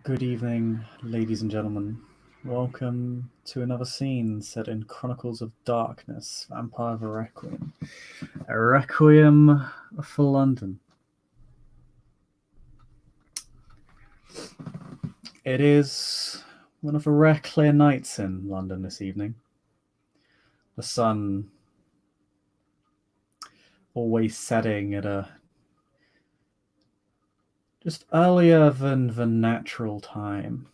Good evening, ladies and gentlemen. Welcome to another scene set in Chronicles of Darkness, Vampire of a Requiem. A Requiem for London. It is one of the rare clear nights in London this evening. The sun always setting at a just earlier than the natural time.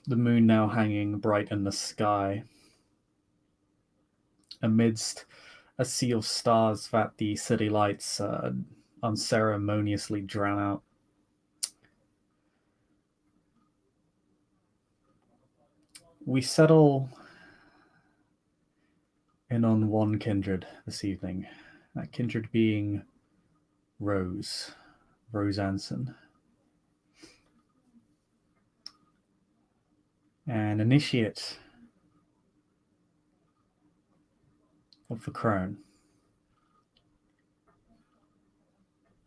The moon now hanging bright in the sky, amidst a sea of stars that the city lights unceremoniously drown out. We settle in on one kindred this evening, that kindred being Rose Anson. An initiate of the Crone,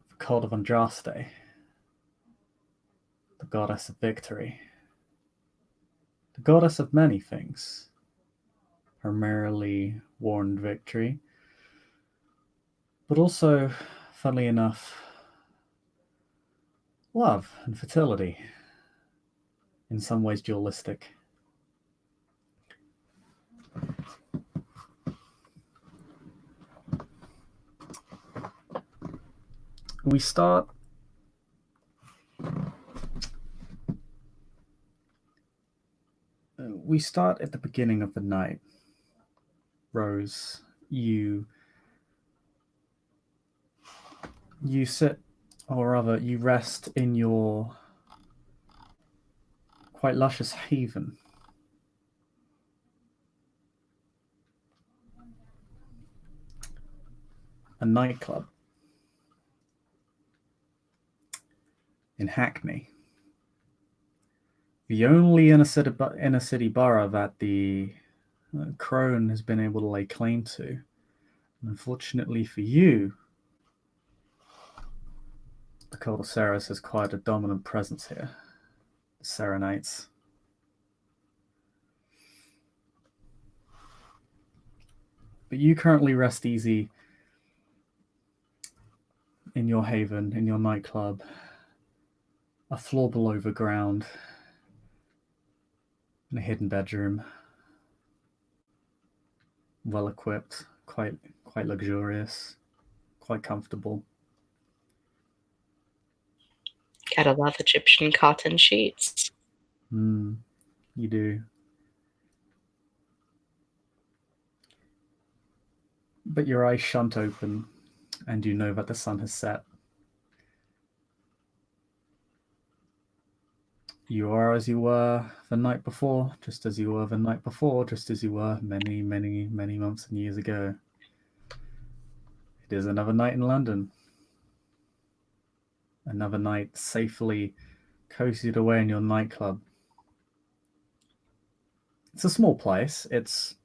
the cult of Andraste, the goddess of victory, the goddess of many things, primarily war and victory, but also, funnily enough, love and fertility, in some ways dualistic. We start at the beginning of the night. Rose, you sit, or rather you rest in your quite luscious haven. A nightclub in Hackney. The only inner city borough that the Crone has been able to lay claim to. And unfortunately for you, the Cult of Ceres has quite a dominant presence here. The Serenites. But you currently rest easy in your haven, in your nightclub, a floor below the ground, in a hidden bedroom, well equipped, quite luxurious, quite comfortable. Gotta love Egyptian cotton sheets. You do. But your eyes shunt open, and you know that the sun has set. You are as you were the night before, just as you were the night before, just as you were many, many, many months and years ago. It is another night in London. Another night safely cozied away in your nightclub. It's a small place. The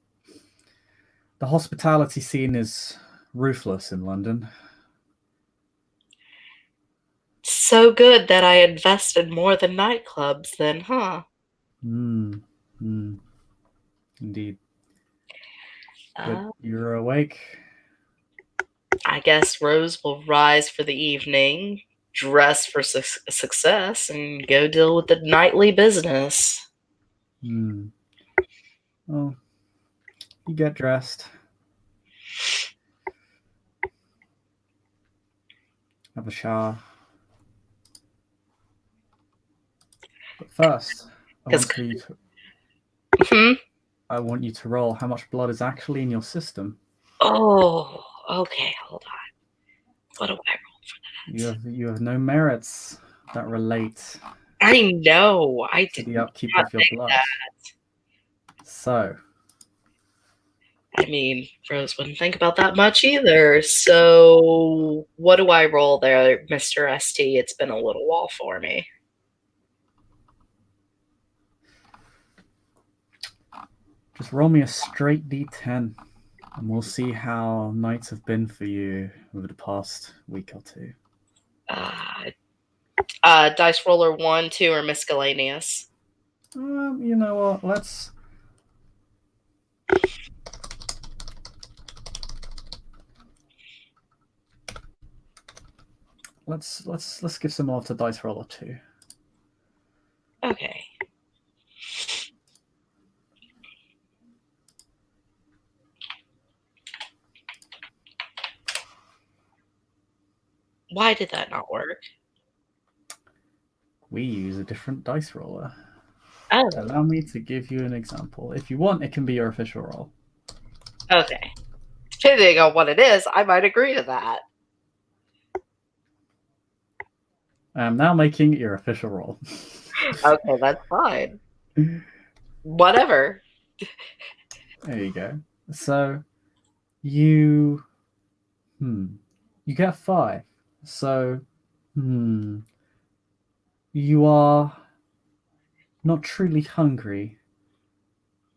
hospitality scene is ruthless in London. So good that I invested more than nightclubs then, huh? Indeed. But you're awake. I guess Rose will rise for the evening, dress for success, and go deal with the nightly business. Well, you get dressed. Have a shower. But first, I want you to roll how much blood is actually in your system. Oh, okay, hold on. What do I roll for that? You have no merits that relate. I know. I to did the upkeep of your blood. That. So. I mean, Rose wouldn't think about that much either. So, what do I roll there, Mr. ST? It's been a little while for me. Just roll me a straight D10, and we'll see how nights have been for you over the past week or two. Dice roller 1, 2, or miscellaneous. You know what? Let's give some more to dice roller 2. Okay. Why did that not work? We use a different dice roller. Oh, Allow me to give you an example. If you want, it can be your official roll. okay. Depending on what it is, I might agree to that. I'm now making it your official roll. Okay, that's fine. Whatever. There you go. So you you get 5. So you are not truly hungry,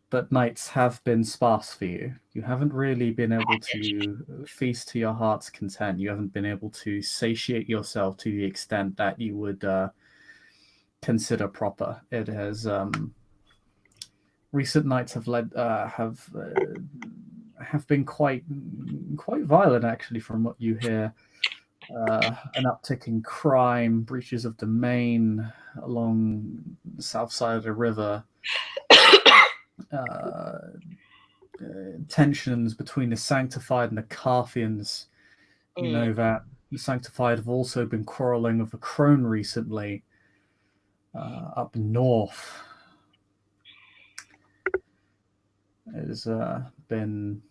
but nights have been sparse for you. You haven't really been able to feast to your heart's content. You haven't been able to satiate yourself to the extent that you would consider proper. It has recent nights have been quite violent, actually, from what you hear. An uptick in crime, breaches of domain along the south side of the river, tensions between the Sanctified and the Carthians. You know that the Sanctified have also been quarreling with the Crone recently up north. There's been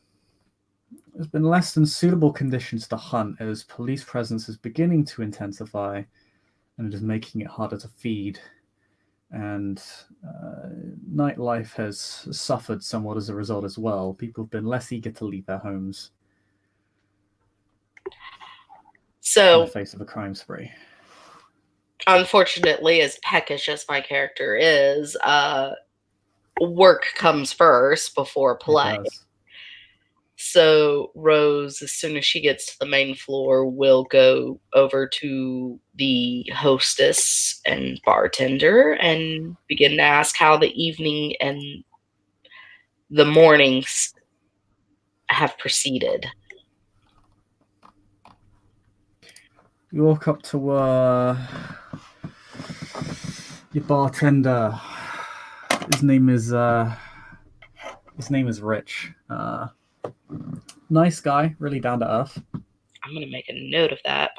less than suitable conditions to hunt as police presence is beginning to intensify, and it is making it harder to feed. And nightlife has suffered somewhat as a result as well. People have been less eager to leave their homes in the face of a crime spree. Unfortunately, as peckish as my character is, work comes first before play. So Rose, as soon as she gets to the main floor, will go over to the hostess and bartender and begin to ask how the evening and the mornings have proceeded. You walk up to your bartender. His name is Rich. Nice guy, really down to earth. I'm going to make a note of that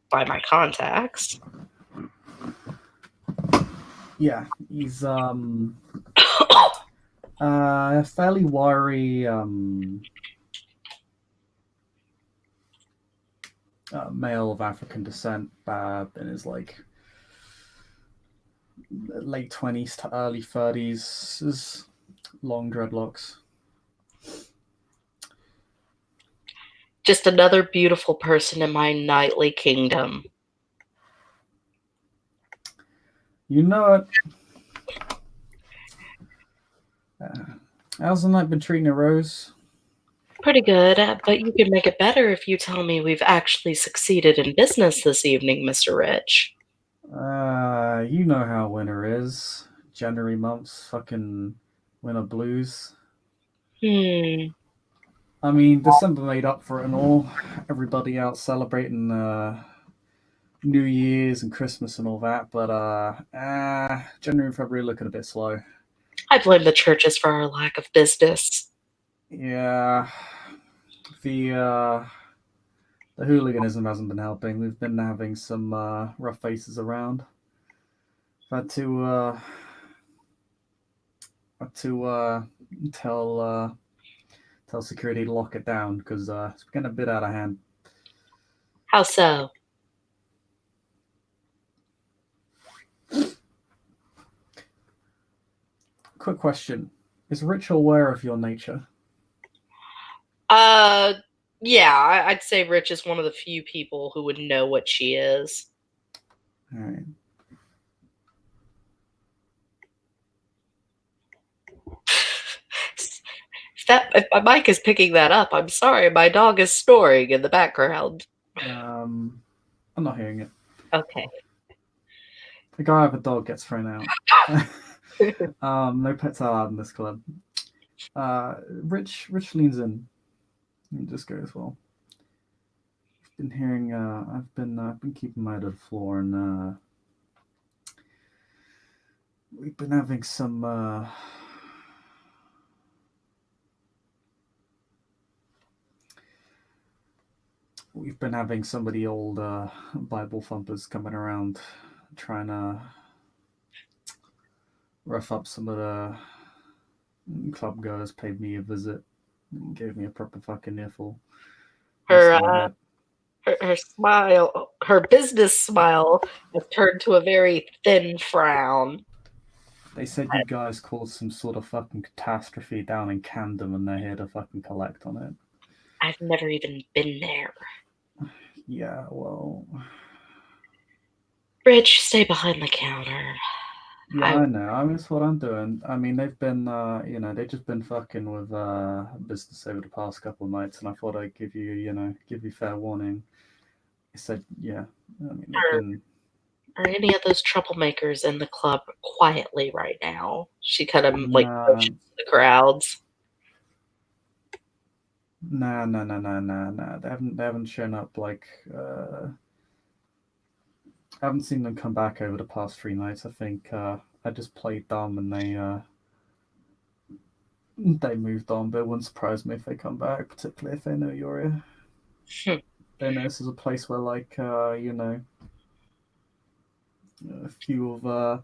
by my contacts. Yeah, he's fairly wiry male of African descent, in his like late 20s to early 30s, his long dreadlocks. Just another beautiful person in my nightly kingdom. You know it. How's the night been treating you, Rose? Pretty good, but you can make it better if you tell me we've actually succeeded in business this evening, Mr. Rich. You know how winter is. January months, fucking winter blues. I mean, December made up for it and all. Everybody out celebrating New Year's and Christmas and all that, but January and February looking a bit slow. I blame the churches for our lack of business. Yeah, the hooliganism hasn't been helping. We've been having some rough faces around. I've had to tell security to lock it down because it's getting a bit out of hand. How so? Quick question: is Rich aware of your nature? Yeah, I'd say Rich is one of the few people who would know what she is. All right. If my mic is picking that up, I'm sorry. My dog is snoring in the background. I'm not hearing it. Okay. The guy with a dog gets thrown out. No pets allowed in this club. Rich leans in and just goes, "Well, I've been hearing. I've been keeping my eye to the floor, and we've been having some. We've been having some of the old Bible thumpers coming around, trying to rough up some of the club goers. Paid me a visit, and gave me a proper fucking earful. Most Her of my head. her smile, her business smile, has turned to a very thin frown. They said you guys caused some sort of fucking catastrophe down in Camden, and they're here to fucking collect on it." I've never even been there. Yeah, well, Rich, stay behind the counter. yeah, I know. I mean, that's what I'm doing. I mean, they've been, they've just been fucking with business over the past couple of nights, and I thought I'd give you, give you fair warning. He said, yeah. I mean, they've Are, been. are any of those troublemakers in the club quietly right now? She kind of like Nah, motions to the crowds. nah. They haven't shown up like. I haven't seen them come back over the past 3 nights. I think I just played dumb, and they moved on. But it wouldn't surprise me if they come back, particularly if they know you're here. Hmm. They know this is a place where, like, a few of the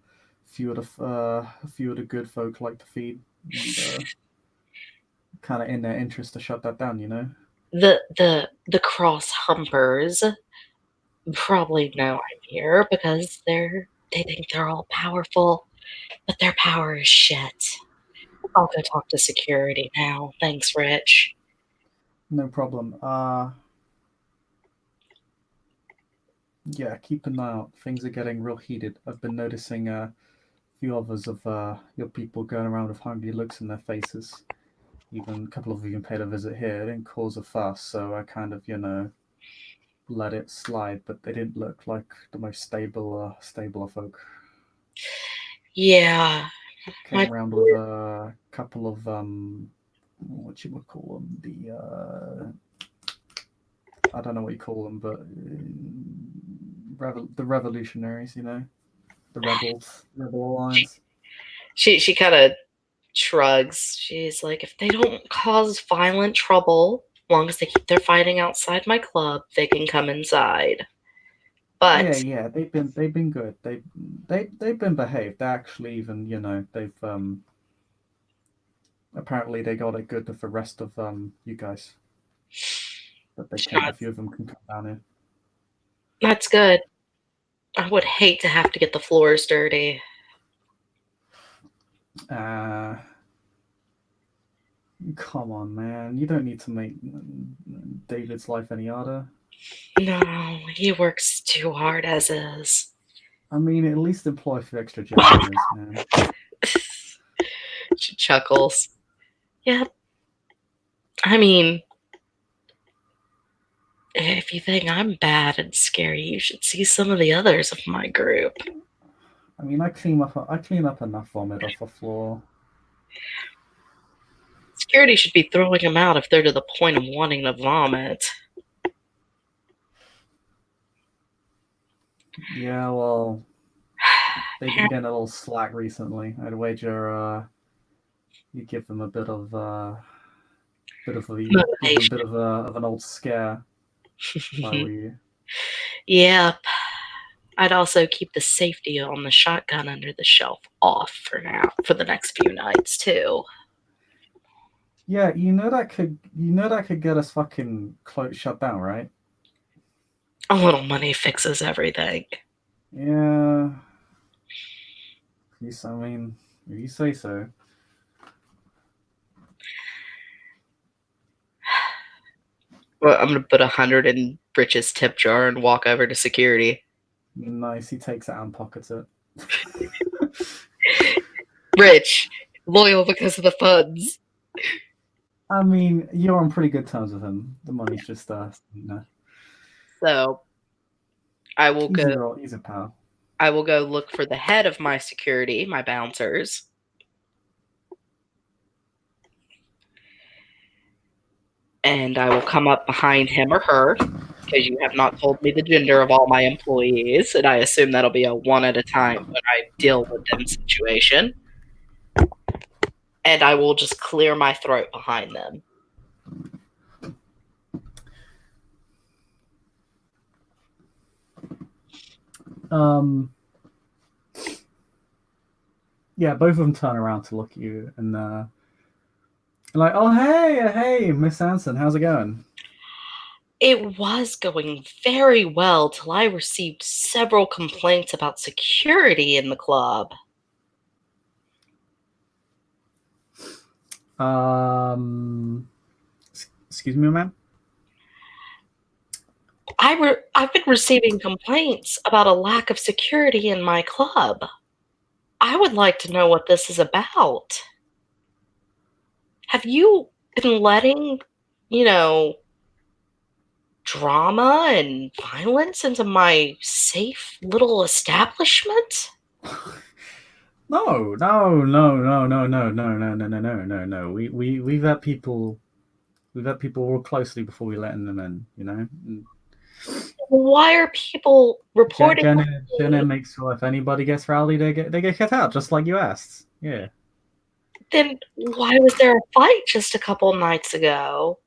good folk like to feed, and kind of in their interest to shut that down. The cross humpers probably know I'm here because they think they're all powerful, but their power is shit. I'll go talk to security now. Thanks, Rich. No problem. Yeah, keep an eye out. Things are getting real heated. I've been noticing a few others of your people going around with hungry looks in their faces. Even a couple of you even paid a visit here. It didn't cause a fuss, so I kind of, let it slide. But they didn't look like the most stable of folk. Yeah, Came my around with a couple of what you would call them, I don't know what you call them, but the revolutionaries, the rebel alliance. she kind of shrugs. She's like, if they don't cause violent trouble, as long as they keep their fighting outside my club, they can come inside. Yeah, But yeah, they've been good. They've been behaved. They actually even they've apparently they got it good with the rest of you guys. That a few of them can come down here. that's good. I would hate to have to get the floors dirty. Uh, Come on, man. You don't need to make David's life any harder. No, he works too hard as is. I mean, at least employ a few extra janitors, man. She chuckles. Yeah, I mean, if you think I'm bad and scary, you should see some of the others of my group. I mean, I clean up enough vomit off the floor. Security should be throwing them out if they're to the point of wanting to vomit. Yeah, well, they've been getting a little slack recently. I'd wager you give them a give them a Motivation. bit of an old scare if I were you. Yep. I'd also keep the safety on the shotgun under the shelf off for now, for the next few nights, too. Yeah, that could get us fucking shut down, right? A little money fixes everything. Yeah. I mean, if you say so. Well, I'm gonna put 100 in Rich's tip jar and walk over to security. Nice. He takes it and pockets it. Rich, loyal because of the funds. I mean, you're on pretty good terms with him. The money's just So I will go. He's a pal. I will go look for the head of my security, my bouncers. And I will come up behind him or her, because you have not told me the gender of all my employees, and I assume that'll be a one at a time when I deal with them situation. And I will just clear my throat behind them. Yeah, both of them turn around to look at you and like, oh hey, Miss Anson, how's it going? It was going very well till I received several complaints about security in the club. Excuse me, ma'am. I've been receiving complaints about a lack of security in my club. I would like to know what this is about. Have you been letting, you know, drama and violence into my safe little establishment? No. We've had people work closely before we letting them in. You know. Why are people reporting Jenna makes sure if anybody gets rowdy, they get cut out, just like you asked. Yeah. Then why was there a fight just a couple nights ago?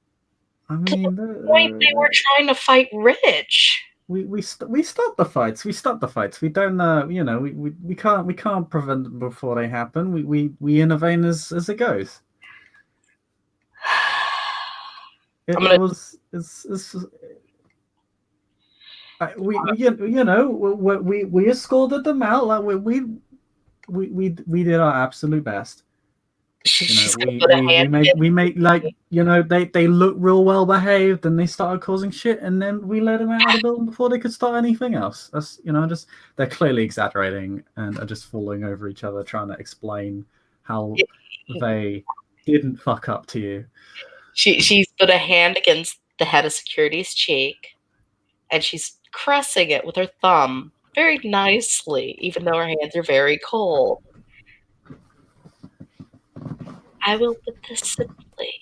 I mean, Point they were trying to fight Rich. we stop the fights. We stop the fights. We don't. We can't prevent them before they happen. We intervene as it goes. It was it's we escorted them out. Like we did our absolute best. She's gonna put a hand We make like they look real well behaved and they started causing shit, and then we let them out of the building before they could start anything else. That's just they're clearly exaggerating and are just falling over each other trying to explain how they didn't fuck up to you. She's put a hand against the head of security's cheek, and she's caressing it with her thumb very nicely, even though her hands are very cold. I will put this simply.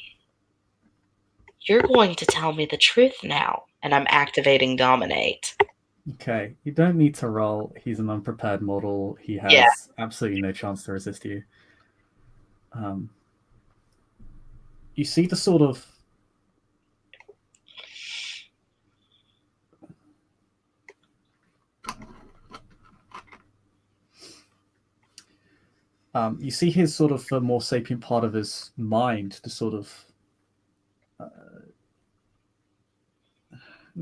You're going to tell me the truth now, and I'm activating Dominate. Okay, you don't need to roll. He's an unprepared model. He has absolutely no chance to resist you. You see the sort of you see his sort of more sapient part of his mind, the sort of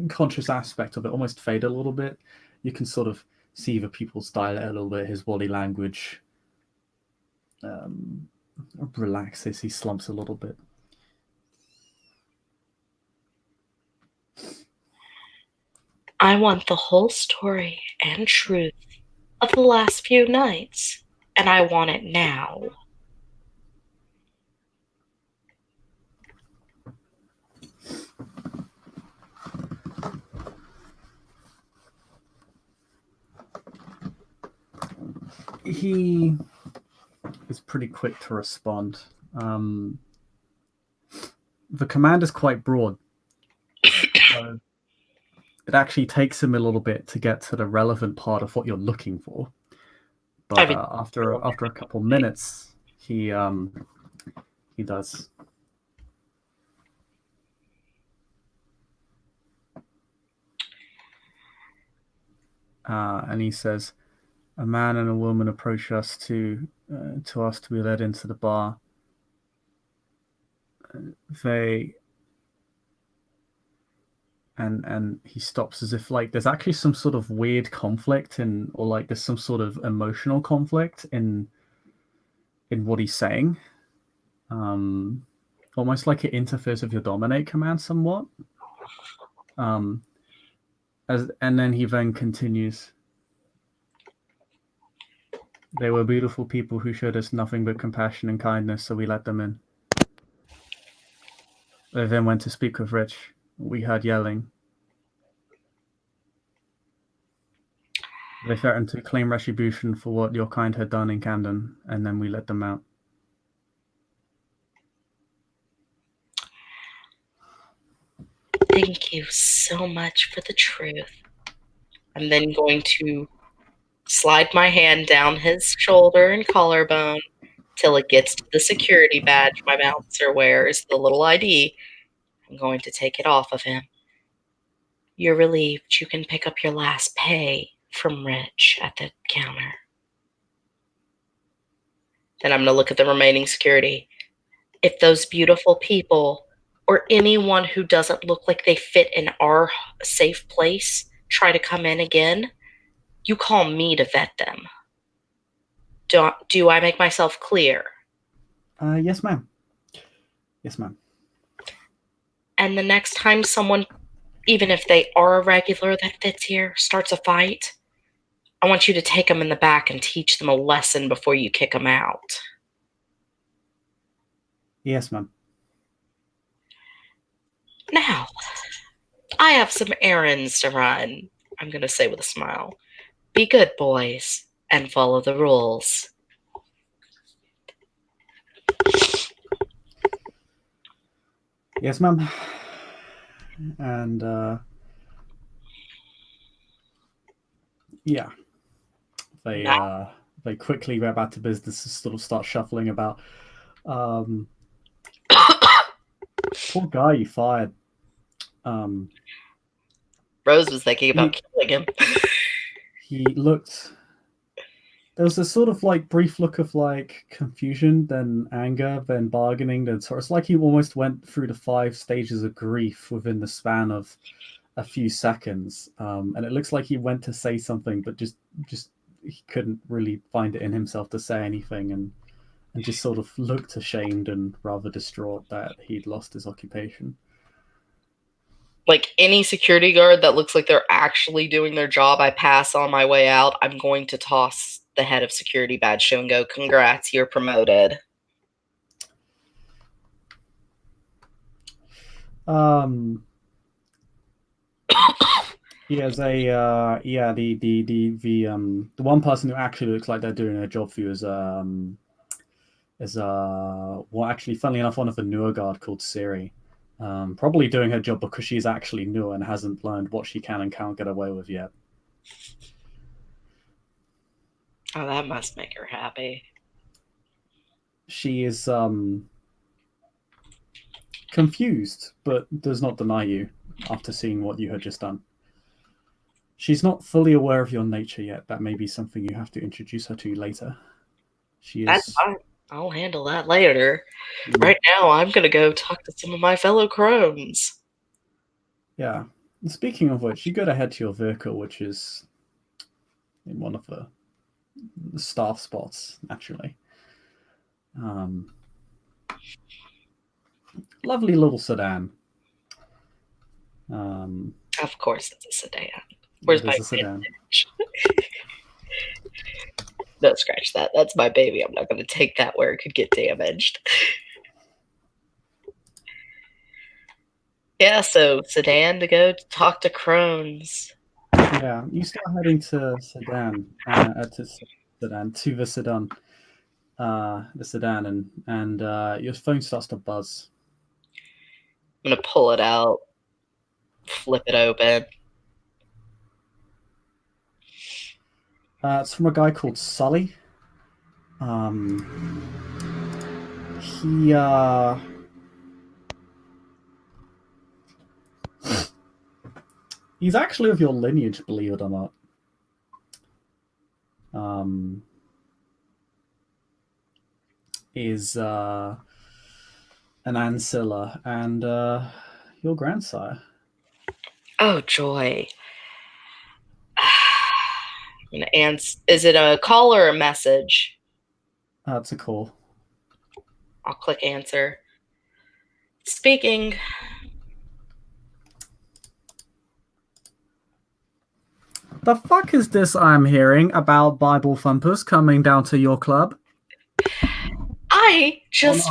conscious aspect of it almost fade a little bit. You can sort of see the people's dialect a little bit, his body language relaxes, he slumps a little bit. I want the whole story and truth of the last few nights, and I want it now. He is pretty quick to respond. The command is quite broad. So it actually takes him a little bit to get to the relevant part of what you're looking for. But after a couple minutes, he does. And he says, a man and a woman approach us to ask to be led into the bar. They and he stops as if like there's actually some sort of weird conflict or like there's some sort of emotional conflict in what he's saying. Almost like it interferes with your dominate command somewhat. And then he then continues. They were beautiful people who showed us nothing but compassion and kindness, so we let them in. They then went to speak with Rich. We heard yelling. They threatened to claim retribution for what your kind had done in Camden, and then we let them out. Thank you so much for the truth. I'm then going to slide my hand down his shoulder and collarbone till it gets to the security badge my bouncer wears, the little ID. I'm going to take it off of him. You're relieved you can pick up your last pay from Rich at the counter. Then I'm going to look at the remaining security. If those beautiful people or anyone who doesn't look like they fit in our safe place try to come in again, you call me to vet them. Do I make myself clear? Yes, ma'am. Yes, ma'am. And the next time someone, even if they are a regular that fits here, starts a fight, I want you to take them in the back and teach them a lesson before you kick them out. Yes, ma'am. Now, I have some errands to run, I'm going to say with a smile. Be good, boys, and follow the rules. Yes, ma'am. And yeah, they quickly go back to business and sort of start shuffling about. Poor guy you fired. Rose was thinking about killing him. He looked. There was a sort of like brief look of like confusion, then anger, then bargaining, then sorrow. It's like he almost went through the 5 stages of grief within the span of a few seconds. And it looks like he went to say something, but just he couldn't really find it in himself to say anything, and just sort of looked ashamed and rather distraught that he'd lost his occupation. Like any security guard that looks like they're actually doing their job, I pass on my way out. I'm going to toss the head of security badge to and go, congrats, you're promoted. He has a the one person who actually looks like they're doing a job for you is well, actually, funnily enough, one of the newer guard called Siri. Probably doing her job because she's actually new and hasn't learned what she can and can't get away with yet. Oh, that must make her happy. She is confused, but does not deny you after seeing what you had just done. She's not fully aware of your nature yet. That may be something you have to introduce her to later. She is. That's fine. I'll handle that later. Right now, I'm going to go talk to some of my fellow crones. Yeah. And speaking of which, you go ahead to your vehicle, which is in one of the staff spots, naturally. Lovely little sedan. Of course, it's a sedan. Where's my sedan? No, scratch that. That's my baby. I'm not going to take that where it could get damaged. Yeah, so sedan to go talk to crones. Yeah, you start heading to sedan, to the sedan, and your phone starts to buzz. I'm going to pull it out, flip it open. It's from a guy called Sully. He's actually of your lineage, believe it or not. Is an ancilla and your grandsire. Oh, joy. Is it a call or a message? It's a call. I'll click answer. Speaking. The fuck is this I'm hearing about Bible thumpers coming down to your club? I just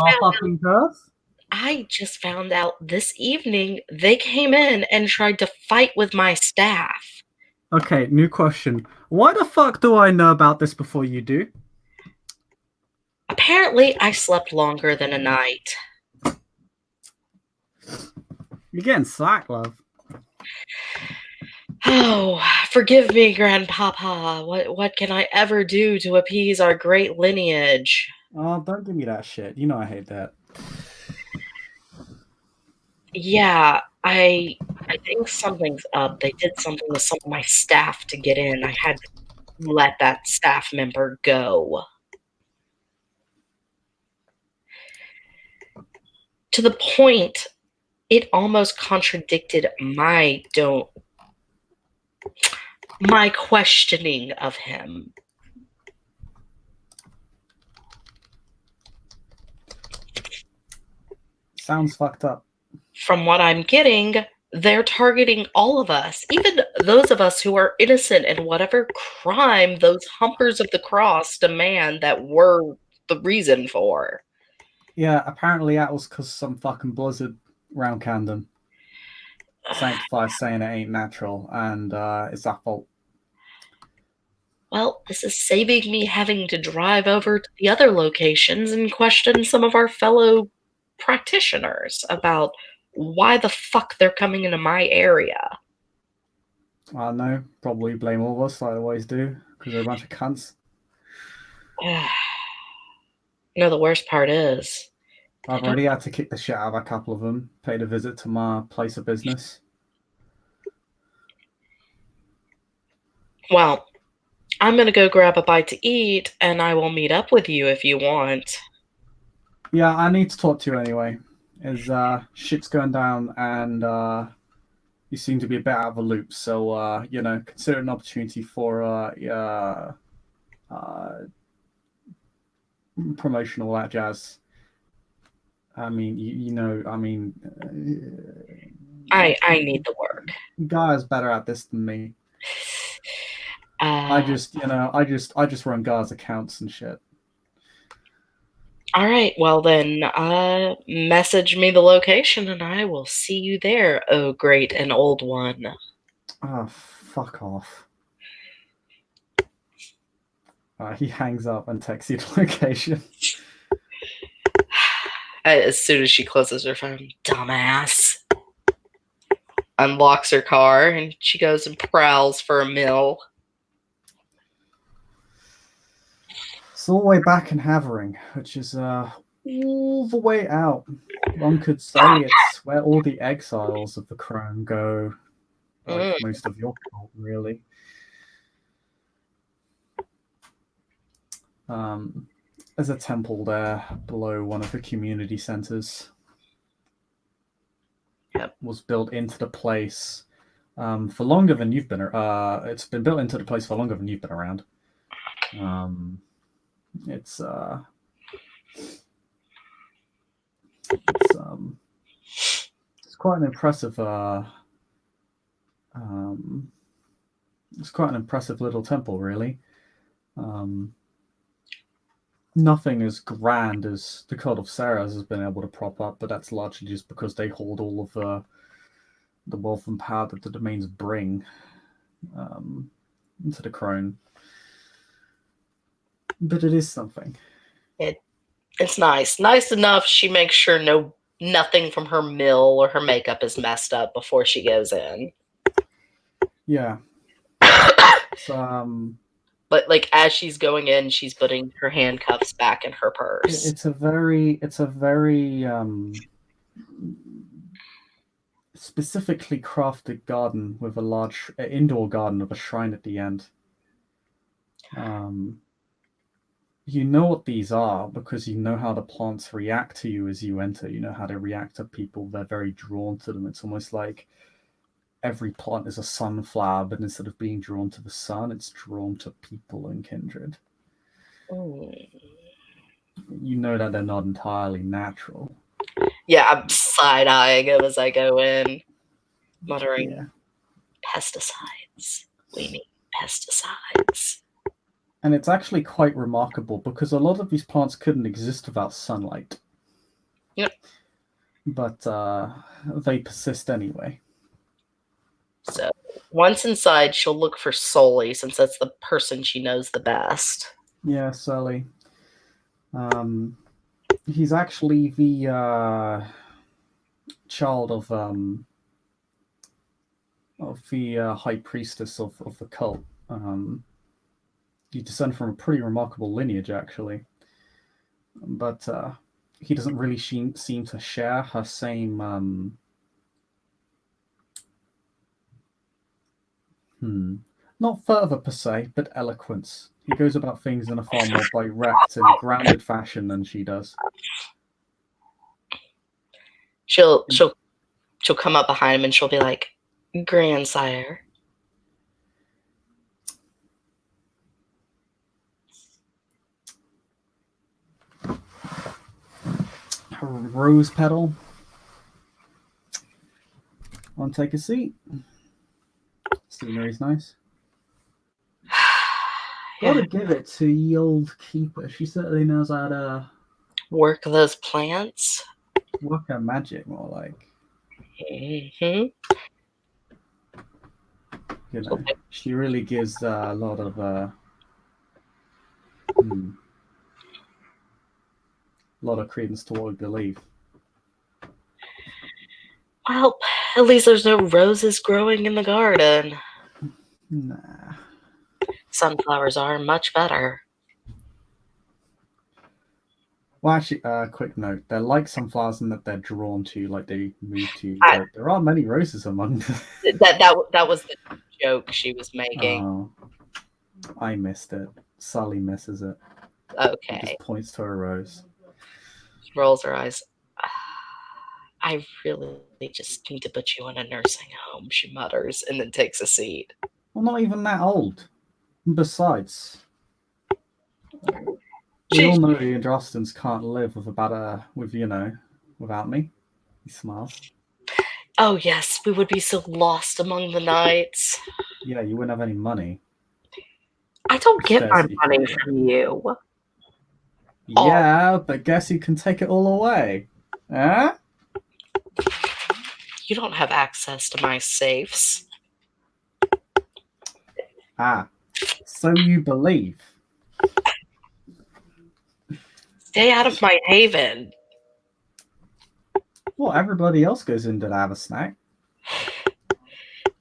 found out this evening they came in and tried to fight with my staff. Okay, new question. Why the fuck do I know about this before you do? Apparently, I slept longer than a night. You're getting slack, love. Oh, forgive me, Grandpapa. What can I ever do to appease our great lineage? Oh, don't give me that shit. You know I hate that. Yeah, I think something's up. They did something to some of my staff to get in. I had to let that staff member go. To the point it almost contradicted my questioning of him. Sounds fucked up. From what I'm getting, they're targeting all of us, even those of us who are innocent in whatever crime those humpers of the cross demand that we're the reason for. Yeah, apparently that was because some fucking blizzard round Camden. Sanctified saying it ain't natural, and it's our fault. Well, this is saving me having to drive over to the other locations and question some of our fellow practitioners about why the fuck they're coming into my area. I know, probably blame all of us like I always do, because they're a bunch of cunts. The worst part is, I I've don't. already had to kick the shit out of a couple of them, paid a visit to my place of business. Well, I'm gonna go grab a bite to eat, and I will meet up with you if you want. Yeah, I need to talk to you anyway. As shit's going down and you seem to be a bit out of a loop, so consider it an opportunity for uh, promotion, all that jazz. I mean, I need the work. Guy's better at this than me. Uh, I just run Guy's accounts and shit. all right. Well then, message me the location, and I will see you there. Oh, great and old one. Oh, fuck off. He hangs up and texts you the location. As soon as she closes her phone, dumbass. Unlocks her car and she goes and prowls for a meal. It's all the way back in Havering, which is all the way out. One could say it's where all the exiles of the crown go, like most of your cult, really. There's a temple there below one of the community centers. Yep. Was built into the place for longer than you've been. It's been built into the place for longer than you've been around. It's quite an impressive. It's quite an impressive little temple, really. Nothing as grand as the Cult of Sarah's has been able to prop up, but that's largely just because they hold all of the wealth and power that the domains bring into the crone. But it is something. It's nice. Nice enough she makes sure nothing from her mill or her makeup is messed up before she goes in. Yeah. But like as she's going in, she's putting her handcuffs back in her purse. It's a very specifically crafted garden with a large indoor garden with a shrine at the end. You know what these are because you know how the plants react to you as you enter. You know how they react to people. They're very drawn to them. It's almost like every plant is a sunflower, but instead of being drawn to the sun, it's drawn to people and kindred. You know that they're not entirely natural. Yeah, I'm side-eyeing him as I go in, muttering, pesticides. We need pesticides. And it's actually quite remarkable because a lot of these plants couldn't exist without sunlight. Yep. But they persist anyway. So once inside, she'll look for Sully, since that's the person she knows the best. Yeah, Sully. He's actually the child of the high priestess of the cult. You descend from a pretty remarkable lineage, actually. But he doesn't really seem to share her same not fervor per se, but eloquence. He goes about things in a far more direct and grounded fashion than she does. She'll come up behind him and she'll be like, "Grandsire." Rose petal. Want to take a seat? Scenery's nice. Yeah. Gotta give it to the old keeper. She certainly knows how to Work those plants. work her magic, more like. Mm-hmm. You know, she really gives a lot of credence to what we believe. Well, at least there's no roses growing in the garden. Nah. Sunflowers are much better. Well, actually, quick note: they're like sunflowers in that they're drawn to, like they move to. There are many roses among them. That was the joke she was making. Oh, I missed it. Sully misses it. Okay. He just points to a rose. She rolls her eyes. I really just need to put you in a nursing home, she mutters, and then takes a seat. Well, not even that old. Besides, we all know the Androstans can't live without me. He smiles. Oh yes, we would be so lost among the nights. Yeah, you wouldn't have any money. I don't get my money from you. Yeah, but guess who can take it all away? Huh? You don't have access to my safes. Ah, so you believe. Stay out of my haven. Well, everybody else goes in to have a snack.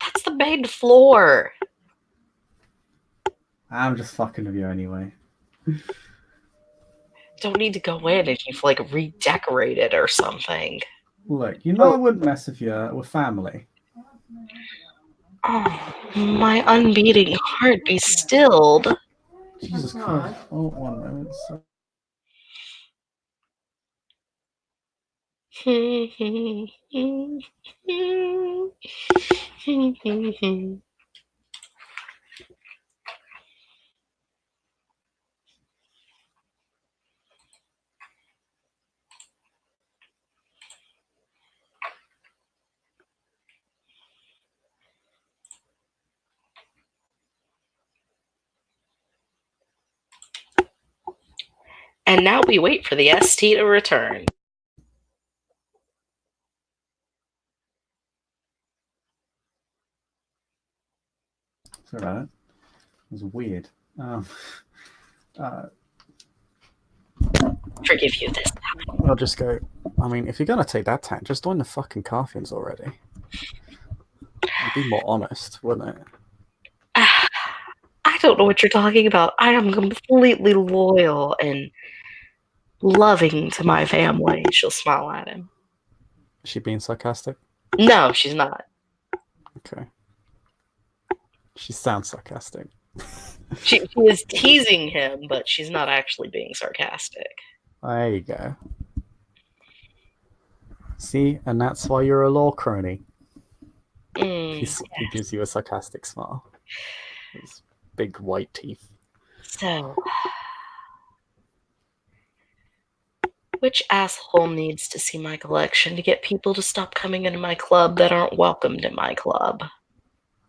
That's the main floor. I'm just fucking with you anyway. Don't need to go in if you've like redecorated or something. Look, I wouldn't mess with family. Oh, my unbeating heart be stilled. Jesus Christ. Oh, 1 moment. And now we wait for the ST to return. Sorry about it. It was weird. Forgive you this time. I'll just go. I mean, if you're gonna take that tack, just join the fucking Carthians already. It'd be more honest, wouldn't it? I don't know what you're talking about. I am completely loyal and loving to my family. She'll smile at him. Is she being sarcastic? No, she's not. Okay. She sounds sarcastic. She is teasing him, but she's not actually being sarcastic. There you go. See, and that's why you're a law crony. He gives you a sarcastic smile. His big white teeth. So, which asshole needs to see my collection to get people to stop coming into my club that aren't welcomed in my club?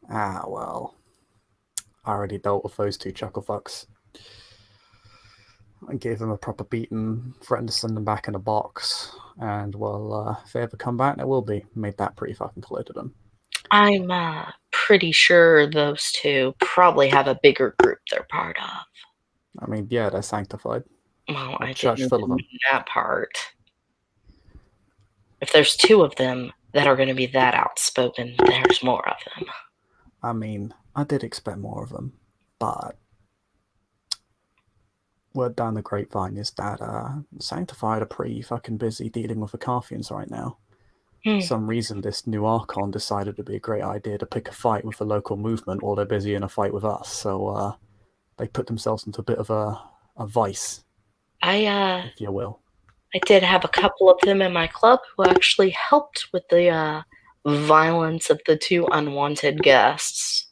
Ah, well. I already dealt with those two chuckle fucks. I gave them a proper beating, threatened to send them back in a box, and well, if they ever come back, there will be. Made that pretty fucking clear to them. I'm pretty sure those two probably have a bigger group they're part of. I mean, yeah, they're sanctified. Well, A I church didn't full of mean them. that part. If there's two of them that are going to be that outspoken, there's more of them. I mean, I did expect more of them, but word down the grapevine is that Sanctified are pretty fucking busy dealing with the Carthians right now. For some reason, this new Archon decided it'd be a great idea to pick a fight with the local movement while they're busy in a fight with us. So they put themselves into a bit of a vice, if you will. I did have a couple of them in my club who actually helped with the violence of the two unwanted guests.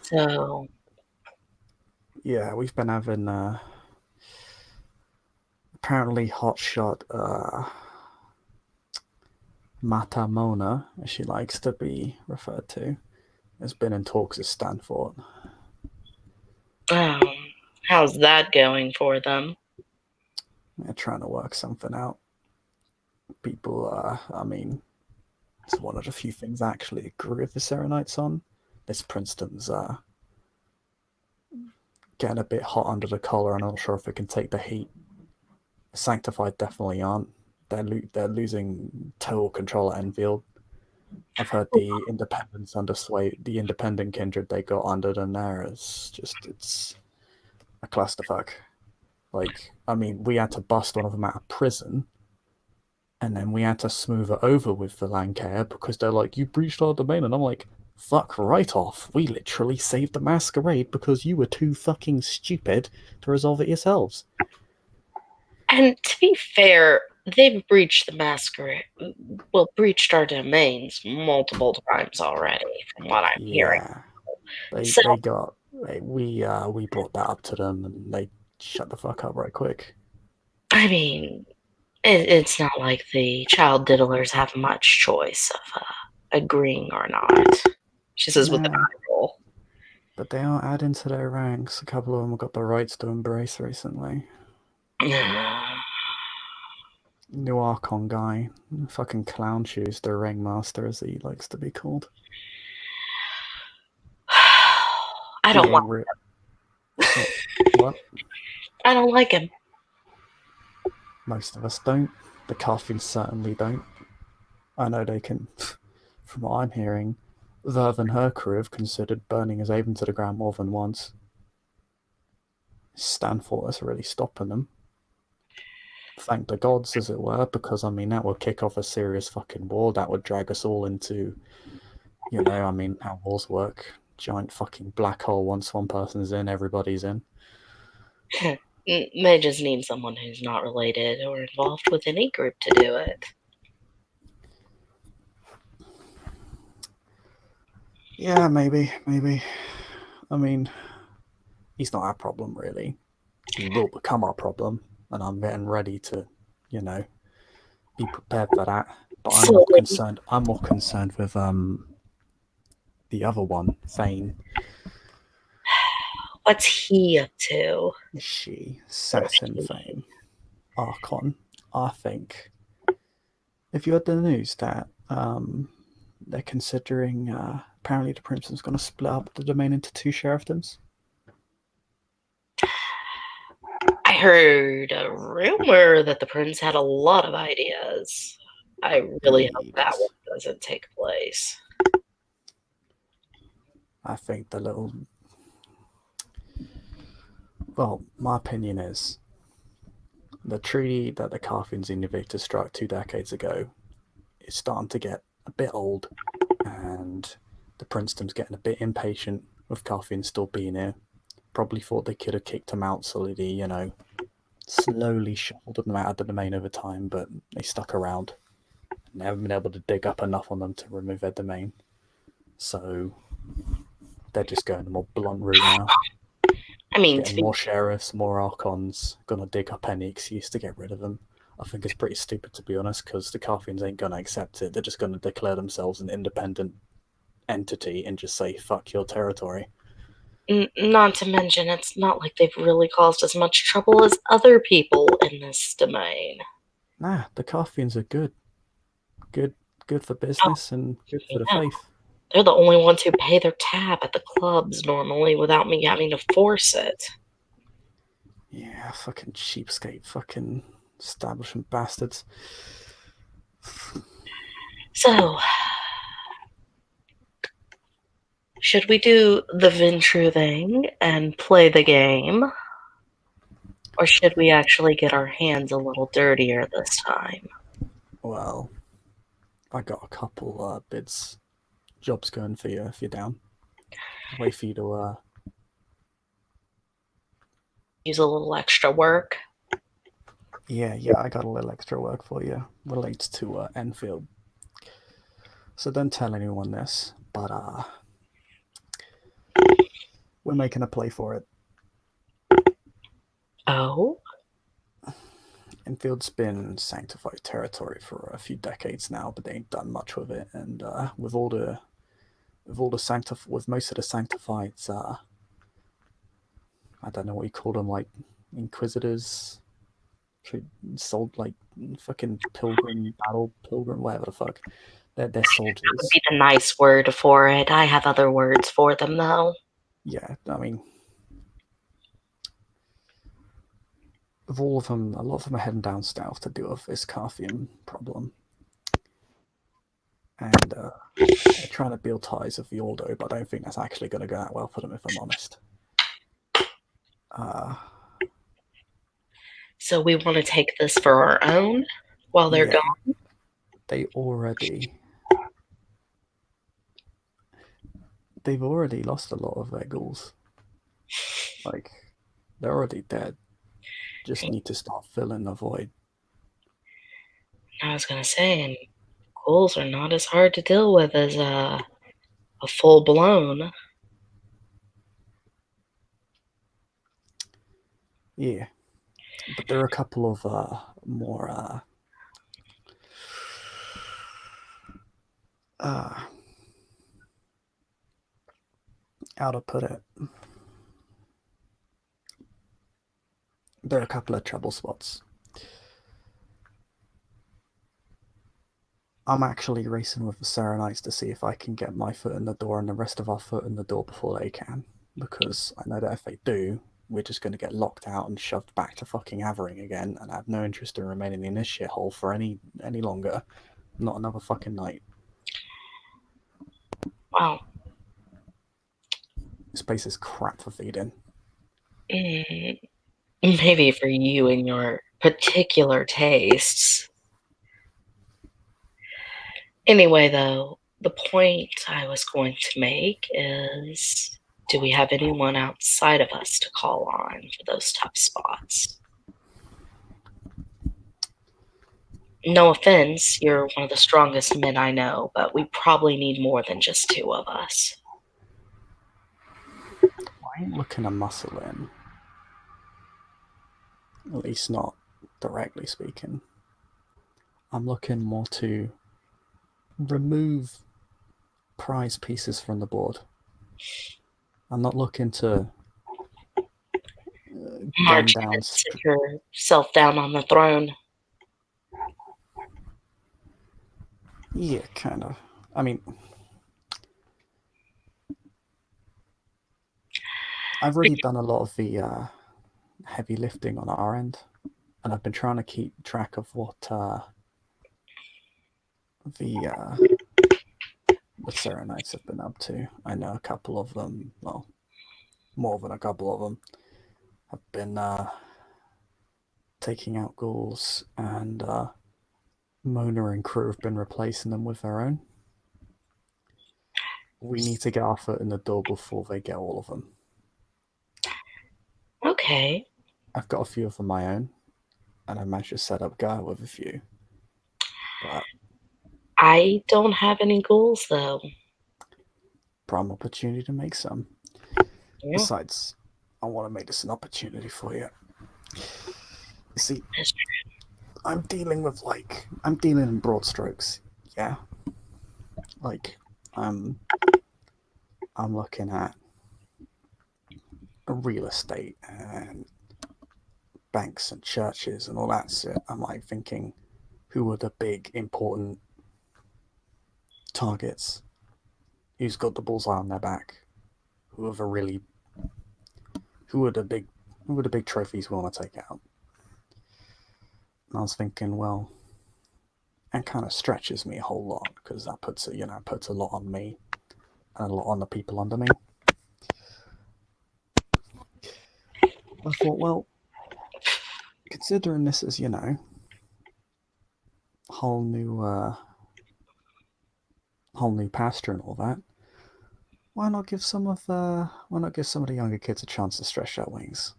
So, yeah, we've been having apparently hotshot Matamona, as she likes to be referred to, has been in talks at Stanford. how's that going for them? They're trying to work something out. People, I mean, it's one of the few things I actually agree with the Serenites on. This Princeton's getting a bit hot under the collar. I'm not sure if it can take the heat. Sanctified definitely aren't. They're losing total control at Enfield. I've heard the independents under sway, the independent kindred they got under them there is just, it's a clusterfuck. Like, I mean, we had to bust one of them out of prison, and then we had to smooth it over with the Lancair because they're like, you breached our domain, and I'm like, fuck right off. We literally saved the masquerade because you were too fucking stupid to resolve it yourselves. And to be fair, they've breached the masquerade, well, breached our domains multiple times already, from what I'm hearing. Yeah, they So, they got we brought that up to them, and they shut the fuck up right quick. I mean, it's not like the child diddlers have much choice of agreeing or not. She says with an Nah, eye roll. but they are adding to their ranks. A couple of them have got the rights to embrace recently. New Archon guy, fucking clown shoes, the ringmaster as he likes to be called. I He don't ain't like. real. Oh, what? I don't like him. Most of us don't. The Carthians certainly don't. I know they can. From what I'm hearing, Verve and her crew have considered burning his haven to the ground more than once. Stanford is really stopping them. Thank the gods, as it were, because I mean that would kick off a serious fucking war. That would drag us all into, I mean, how wars work. Giant fucking black hole. Once one person's in, everybody's in. They just need someone who's not related or involved with any group to do it. Yeah, maybe. I mean, he's not our problem, really. He will become our problem, and I'm getting ready to, be prepared for that. But I'm more Slowly. concerned. I'm more concerned with the other one, Thane. What's he up to? She, Satin Thane, Archon. I think. If you had the news that they're considering, apparently the Princeton's going to split up the domain into two sheriffdoms. I heard a rumor that the prince had a lot of ideas. I really hope that one doesn't take place. I think the little. Well, my opinion is the treaty that the Carthians and Invictus struck 2 decades ago is starting to get a bit old, and the Princeton's getting a bit impatient with Carthians still being here. Probably thought they could have kicked them out solidly, slowly shuffled them out of the domain over time, but they stuck around. And they haven't been able to dig up enough on them to remove their domain. So they're just going the more blunt route now. I mean, getting more sheriffs, more archons, gonna dig up any excuse to get rid of them. I think it's pretty stupid, to be honest, because the Carthians ain't gonna accept it. They're just gonna declare themselves an independent entity and just say, fuck your territory. Not to mention, it's not like they've really caused as much trouble as other people in this domain. Nah, the Carthians are good. Good good for Oh, business and good for the yeah. faith. They're the only ones who pay their tab at the clubs normally without me having to force it. Yeah, fucking cheapskate, fucking establishment bastards. So, should we do the Ventrue thing and play the game? Or should we actually get our hands a little dirtier this time? Well, I got a couple bids, jobs going for you if you're down. Way for you to Use a little extra work? yeah, I got a little extra work for you. Relates to Enfield. So don't tell anyone this, but we're making a play for it. Oh? Enfield's been sanctified territory for a few decades now, but they ain't done much with it. And with most of the sanctifieds, I don't know what you call them, like inquisitors, sold like fucking pilgrim, whatever the fuck. They're That would soldiers. be the nice word for it. I have other words for them, though. Yeah, I mean, of all of them, a lot of them are heading down south to deal with this Carthian problem. And they're trying to build ties with the Ordo, but I don't think that's actually going to go that well for them, if I'm honest. Uh, So we want to take this for our own while they're yeah, gone? they already they've already lost a lot of their ghouls. Like they're already dead. Just need to start filling the void. I was going to say, and ghouls are not as hard to deal with as a full blown. Yeah, but there are a couple of more uh, how to put it. There are a couple of trouble spots. I'm actually racing with the Serenites to see if I can get my foot in the door and the rest of our foot in the door before they can. Because I know that if they do, we're just going to get locked out and shoved back to fucking Havering again, and I have no interest in remaining in this shithole for any longer. Not another fucking night. Wow. This place is crap for feeding. Maybe for you and your particular tastes. Anyway, though, the point I was going to make is, do we have anyone outside of us to call on for those tough spots? No offense, you're one of the strongest men I know, but we probably need more than just two of us. I ain't looking to muscle in. At least not directly speaking. I'm looking more to remove prize pieces from the board. I'm not looking to gun March in down. and sit yourself down on the throne. Yeah, kind of. I mean, I've already done a lot of the heavy lifting on our end, and I've been trying to keep track of what the Serenites have been up to. I know a couple of them, well, more than a couple of them, have been taking out ghouls, and Mona and crew have been replacing them with their own. We need to get our foot in the door before they get all of them. Okay. I've got a few of my own, and I managed to set up Gaia with a few. But I don't have any goals, though. prime opportunity to make some. Yeah, Besides, I want to make this an opportunity for you. You see, that's true. I'm dealing in broad strokes. Yeah, like I'm looking at real estate and banks and churches and all that shit. I'm like thinking, who are the big important targets who's got the bullseye on their back, who are the really, who are the big, who are the big trophies we want to take out. And I was thinking, well, that kind of stretches me a whole lot because that puts puts a lot on me and a lot on the people under me. I thought, well, considering this is whole new pasture and all that, why not give some of the younger kids a chance to stretch their wings?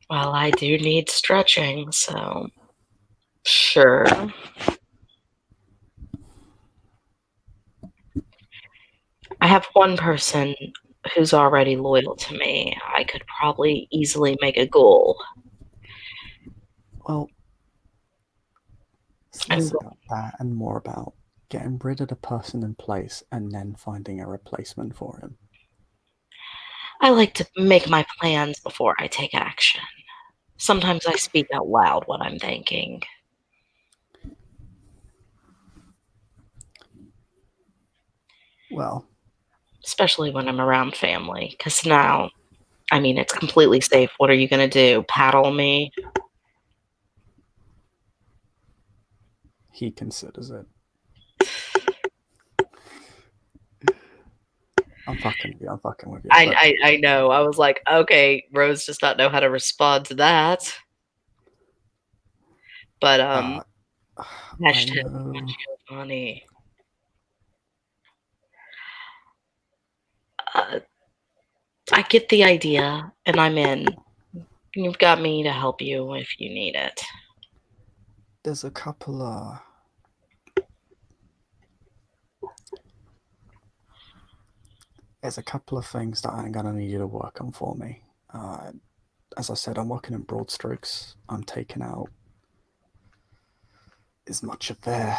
Well, I do need stretching, so sure. I have one person who's already loyal to me. I could probably easily make a goal. Well, it's less about that and more about getting rid of the person in place and then finding a replacement for him. I like to make my plans before I take action. Sometimes I speak out loud what I'm thinking. Well, especially when I'm around family, because now, I mean, it's completely safe. What are you going to do? Paddle me? he considers it. I'm fucking with you. I know. I was like, okay, Rose does not know how to respond to that. But hashtag Giovanni. I get the idea, and I'm in. You've got me to help you if you need it. There's a couple of things that I'm gonna need you to work on for me. As I said, I'm working in broad strokes. I'm taking out as much of their,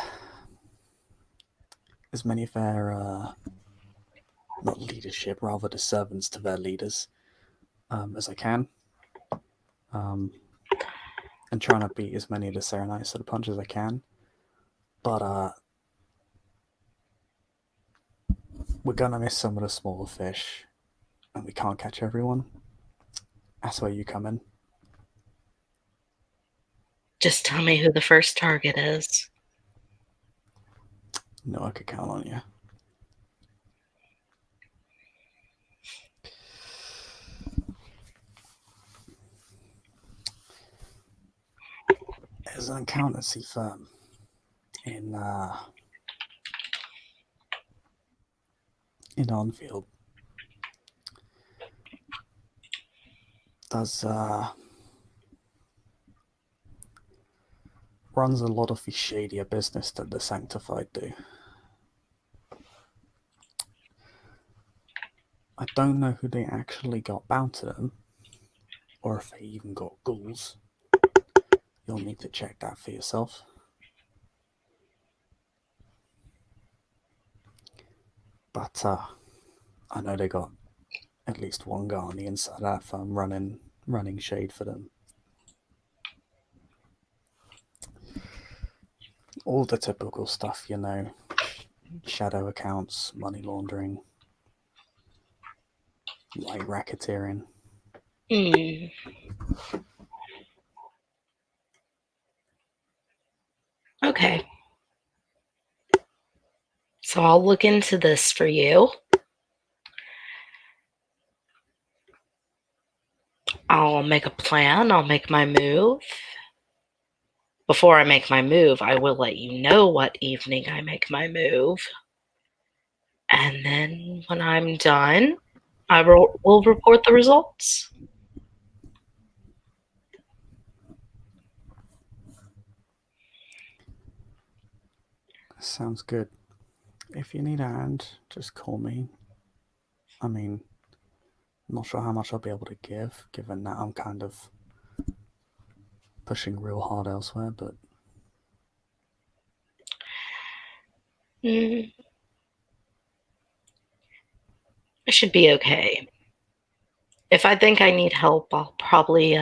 as many of their, not leadership, rather the servants to their leaders, as I can. And trying to beat as many of the Serenites to the punch as I can. But we're gonna miss some of the smaller fish, and we can't catch everyone. That's where you come in. Just tell me who the first target is. No, I could count on you. There's an accountancy firm in Onfield. Does runs a lot of the shadier business that the Sanctified do. I don't know who they actually got bound to them, or if they even got ghouls. You'll need to check that for yourself. But I know they got at least one guy on the inside of that firm running shade for them. All the typical stuff, shadow accounts, money laundering, light racketeering. Okay. So I'll look into this for you. I'll make a plan. I'll make my move. Before I make my move, I will let you know what evening I make my move. And then when I'm done, I will report the results. Sounds good. If you need a hand, just call me. I mean, I'm not sure how much I'll be able to give, given that I'm kind of pushing real hard elsewhere, but... I should be okay. If I think I need help, I'll probably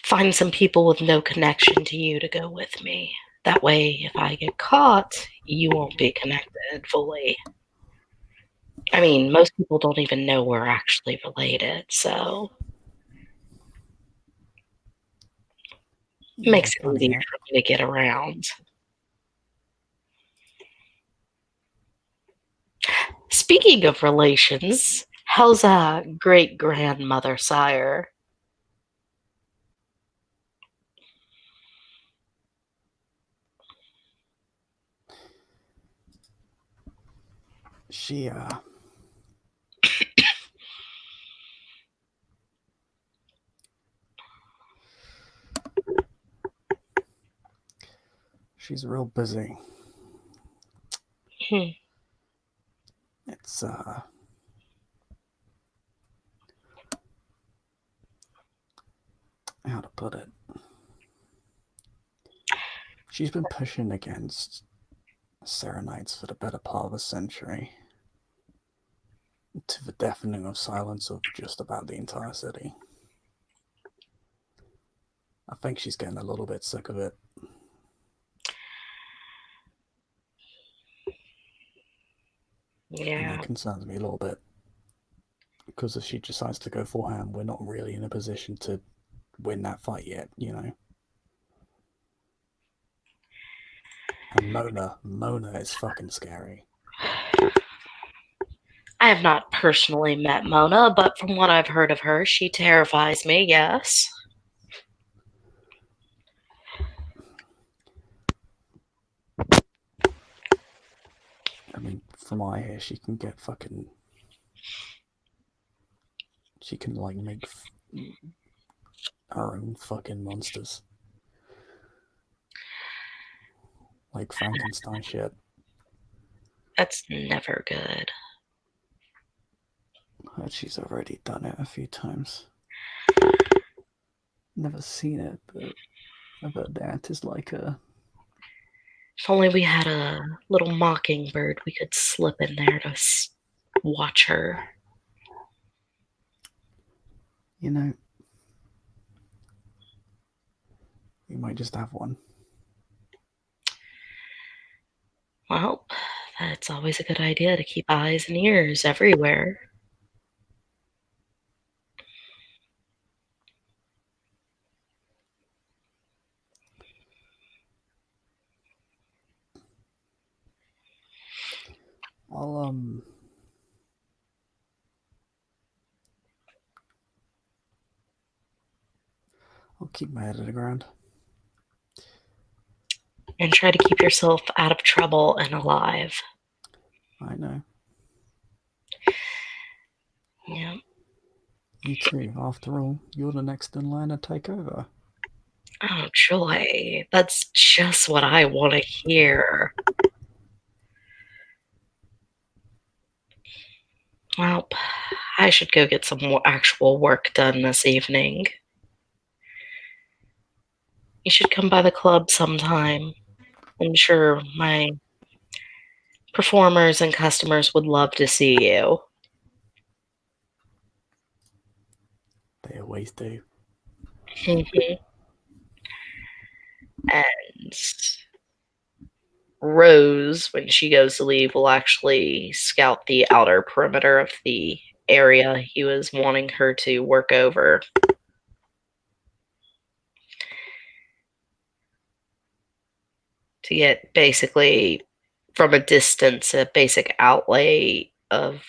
find some people with no connection to you to go with me. That way, if I get caught, you won't be connected fully. I mean, most people don't even know we're actually related, so it Yeah, makes it funny, easier eh? for me to get around. Speaking of relations, how's a great grandmother sire? She, she's real busy. Hmm. It's, how to put it? She's been pushing against serenades for the better part of a century, to the deafening of silence of just about the entire city. I think she's getting a little bit sick of it, and Yeah. it concerns me a little bit because if she decides to go forehand, we're not really in a position to win that fight yet, you know. And Mona is fucking scary. I have not personally met Mona, but from what I've heard of her, she terrifies me, yes. I mean, from what I hear, she can get fucking. She can like make her own fucking monsters, like Frankenstein shit. That's never good. Heard she's already done it a few times. Never seen it, but I bet that is like a. If only we had a little mockingbird we could slip in there to watch her. You know, you might just have one. Well, that's always a good idea to keep eyes and ears everywhere. I'll I'll keep my head to the ground. And try to keep yourself out of trouble and alive. I know. Yeah. You too. After all, you're the next in line to take over. Oh, joy. That's just what I want to hear. Well, I should go get some more actual work done this evening. You should come by the club sometime. I'm sure my performers and customers would love to see you. They always do. Mhm. And Rose, when she goes to leave, will actually scout the outer perimeter of the area he was wanting her to work over. To get basically from a distance a basic outlay of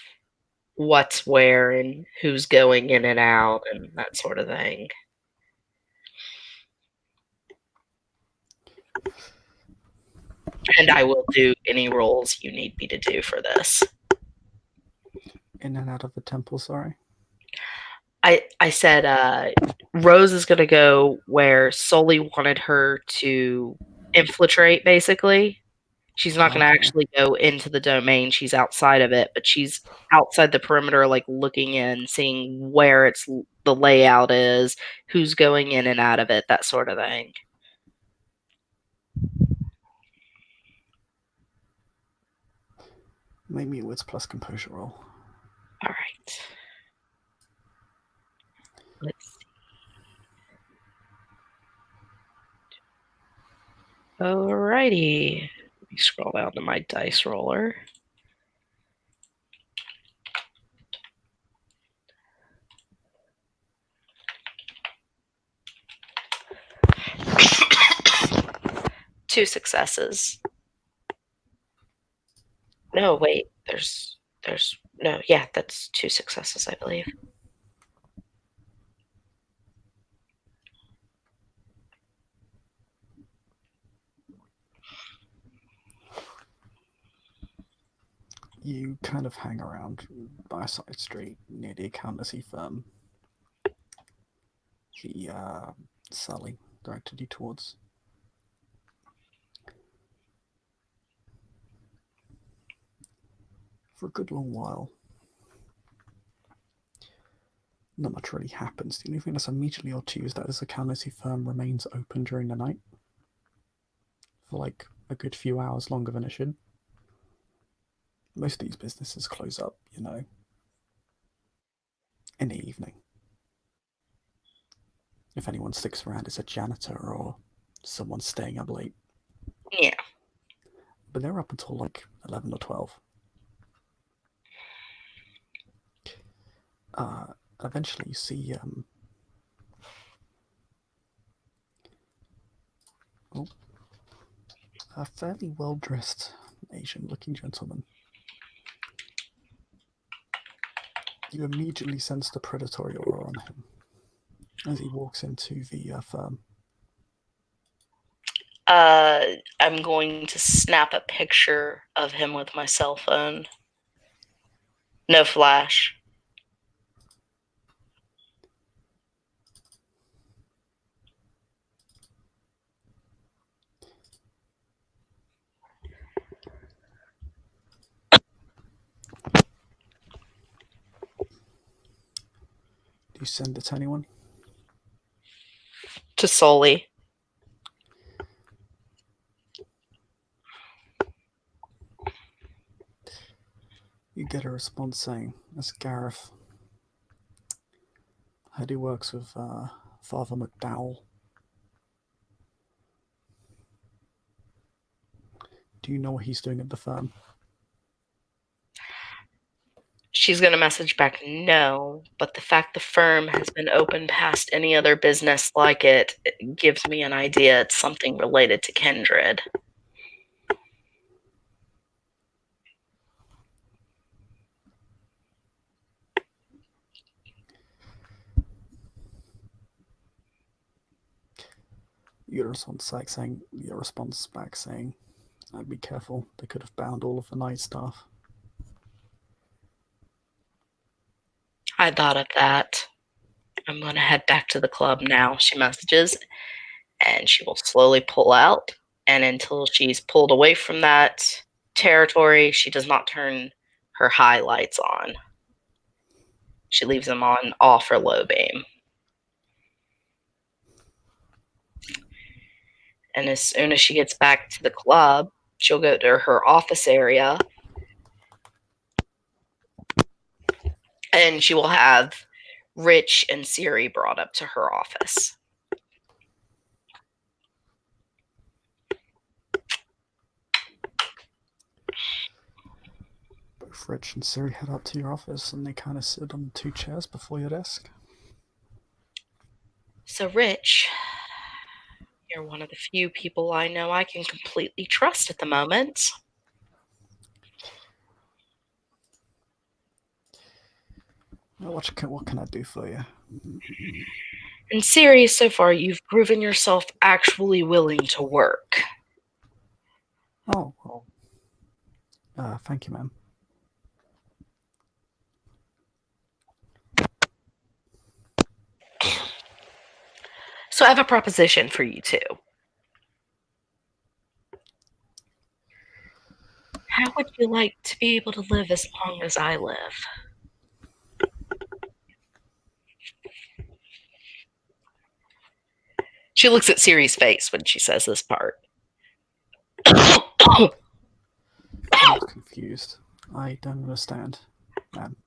what's where and who's going in and out and that sort of thing. And I will do any roles you need me to do for this. In and out of the temple, sorry. I said Rose is going to go where Sully wanted her to infiltrate, basically. She's not going to Okay. actually go into the domain. She's outside of it, but she's outside the perimeter, like looking in, seeing where it's the layout is, who's going in and out of it, that sort of thing. Make me wits plus composure roll. All right. Let's see. Alrighty. me scroll down to my dice roller. Two successes. No, wait. There's no. Yeah, that's two successes, I believe. You kind of hang around by a side street near the accountancy firm. Sally directed you towards. For a good long while, not much really happens. The only thing that's immediately odd to you is that this accountancy firm remains open during the night for like a good few hours longer than it should. Most of these businesses close up, in the evening. If anyone sticks around, it's a janitor or someone staying up late. Yeah. But they're up until like 11 or 12. Eventually you see a fairly well-dressed Asian-looking gentleman. You immediately sense the predatory aura on him as he walks into the firm. I'm going to snap a picture of him with my cell phone. No flash. Do you send it to anyone? To Sully. You get a response saying, "That's Gareth. Heard he works with Father McDowell. Do you know what he's doing at the firm?" She's going to message back, no, but the fact the firm has been open past any other business like it gives me an idea it's something related to Kindred. Your response back saying, "I'd be careful. They could have bound all of the night staff." I thought of that. I'm going to head back to the club now, she messages, and she will slowly pull out. And until she's pulled away from that territory, she does not turn her highlights on. She leaves them on off or low beam. And as soon as she gets back to the club, she'll go to her office area and she will have Rich and Siri brought up to her office. Both Rich and Siri head up to your office and they kind of sit on 2 chairs before your desk. So, Rich, you're one of the few people I know I can completely trust at the moment. What can I do for you? And Siri, so far, you've proven yourself actually willing to work. Oh, well, thank you, ma'am. So I have a proposition for you two. How would you like to be able to live as long as I live? She looks at Siri's face when she says this part. I'm confused. I don't understand, ma'am.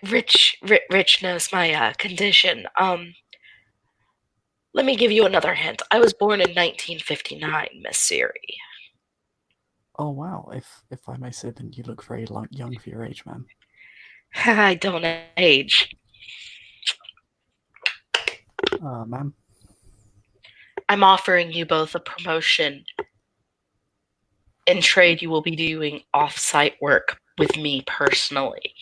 Rich knows my condition. Let me give you another hint. I was born in 1959, Miss Siri. Oh wow, if I may say, then you look very young for your age, ma'am. I don't age. Ma'am. I'm offering you both a promotion. In trade, you will be doing off-site work with me personally.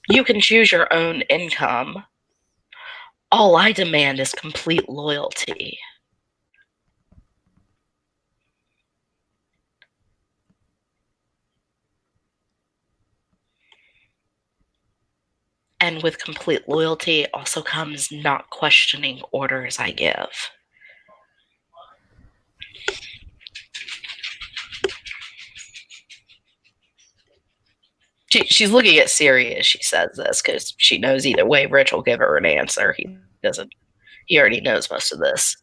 You can choose your own income. All I demand is complete loyalty. And with complete loyalty also comes not questioning orders I give. She's looking at Siri as she says this because she knows either way Rich will give her an answer. He doesn't. He already knows most of this.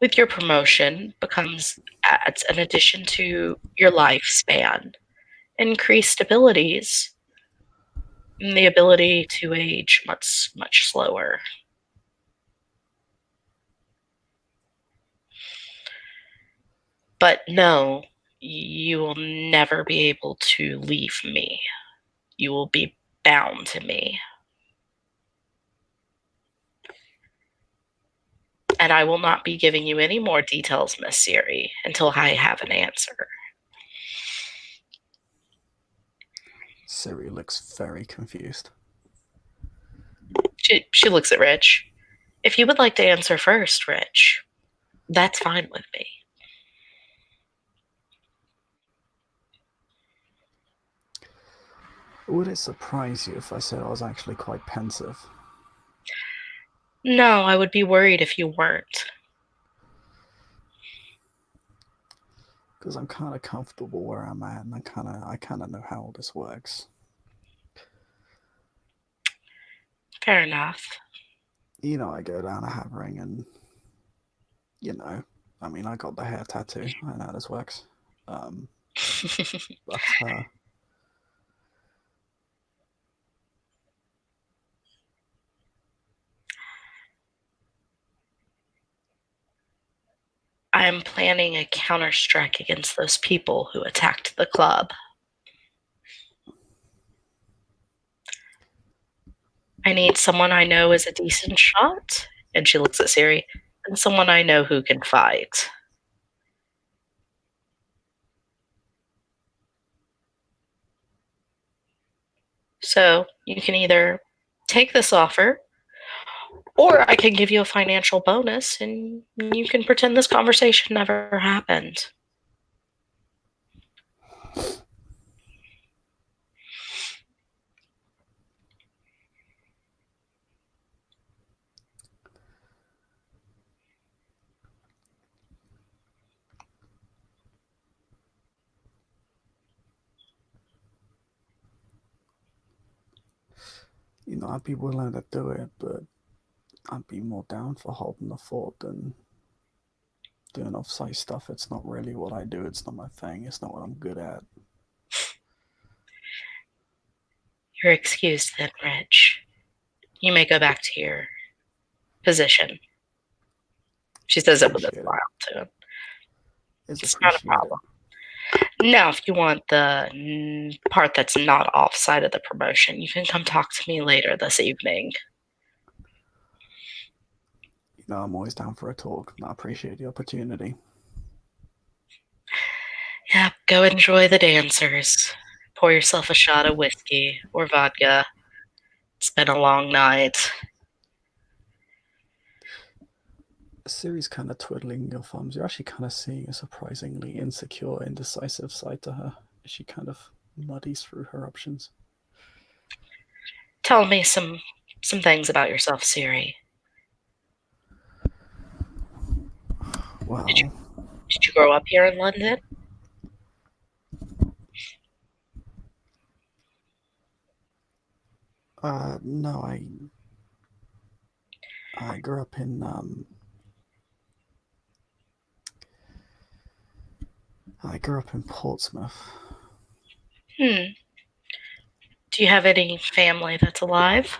With your promotion becomes adds an addition to your lifespan, increased abilities, and the ability to age much slower. But no, you will never be able to leave me. You will be bound to me. And I will not be giving you any more details, Miss Siri, until I have an answer. Siri looks very confused. She looks at Rich. If you would like to answer first, Rich, that's fine with me. Would it surprise you if I said I was actually quite pensive? No, I would be worried if you weren't. Because I'm kind of comfortable where I'm at, and I kind of know how all this works. Fair enough. You know, I go down a Havering, and you know, I mean, I got the hair tattoo. I know how this works. Um, but I am planning a counter-strike against those people who attacked the club. I need someone I know is a decent shot, and she looks at Siri, and someone I know who can fight. So you can either take this offer, or I can give you a financial bonus and you can pretend this conversation never happened. you know, I'd be willing to do it, but I'd be more down for holding the fort than doing off-site stuff. It's not really what I do. It's not my thing. It's not what I'm good at. You're excused then, Rich. You may go back to your position. She says it with a Appreciate it. smile too. It's It's not a appreciated. problem. Now, if you want the part that's not offside of the promotion, you can come talk to me later this evening. You know, I'm always down for a talk. And I appreciate the opportunity. Yeah, go enjoy the dancers. Pour yourself a shot of whiskey or vodka. It's been a long night. Siri's kind of twiddling your thumbs. You're actually kind of seeing a surprisingly insecure, indecisive side to her. She kind of muddies through her options. Tell me some things about yourself, Siri. Did you Well, did you grow up here in London? no, I grew up in I grew up in Portsmouth. Hmm. Do you have any family that's alive?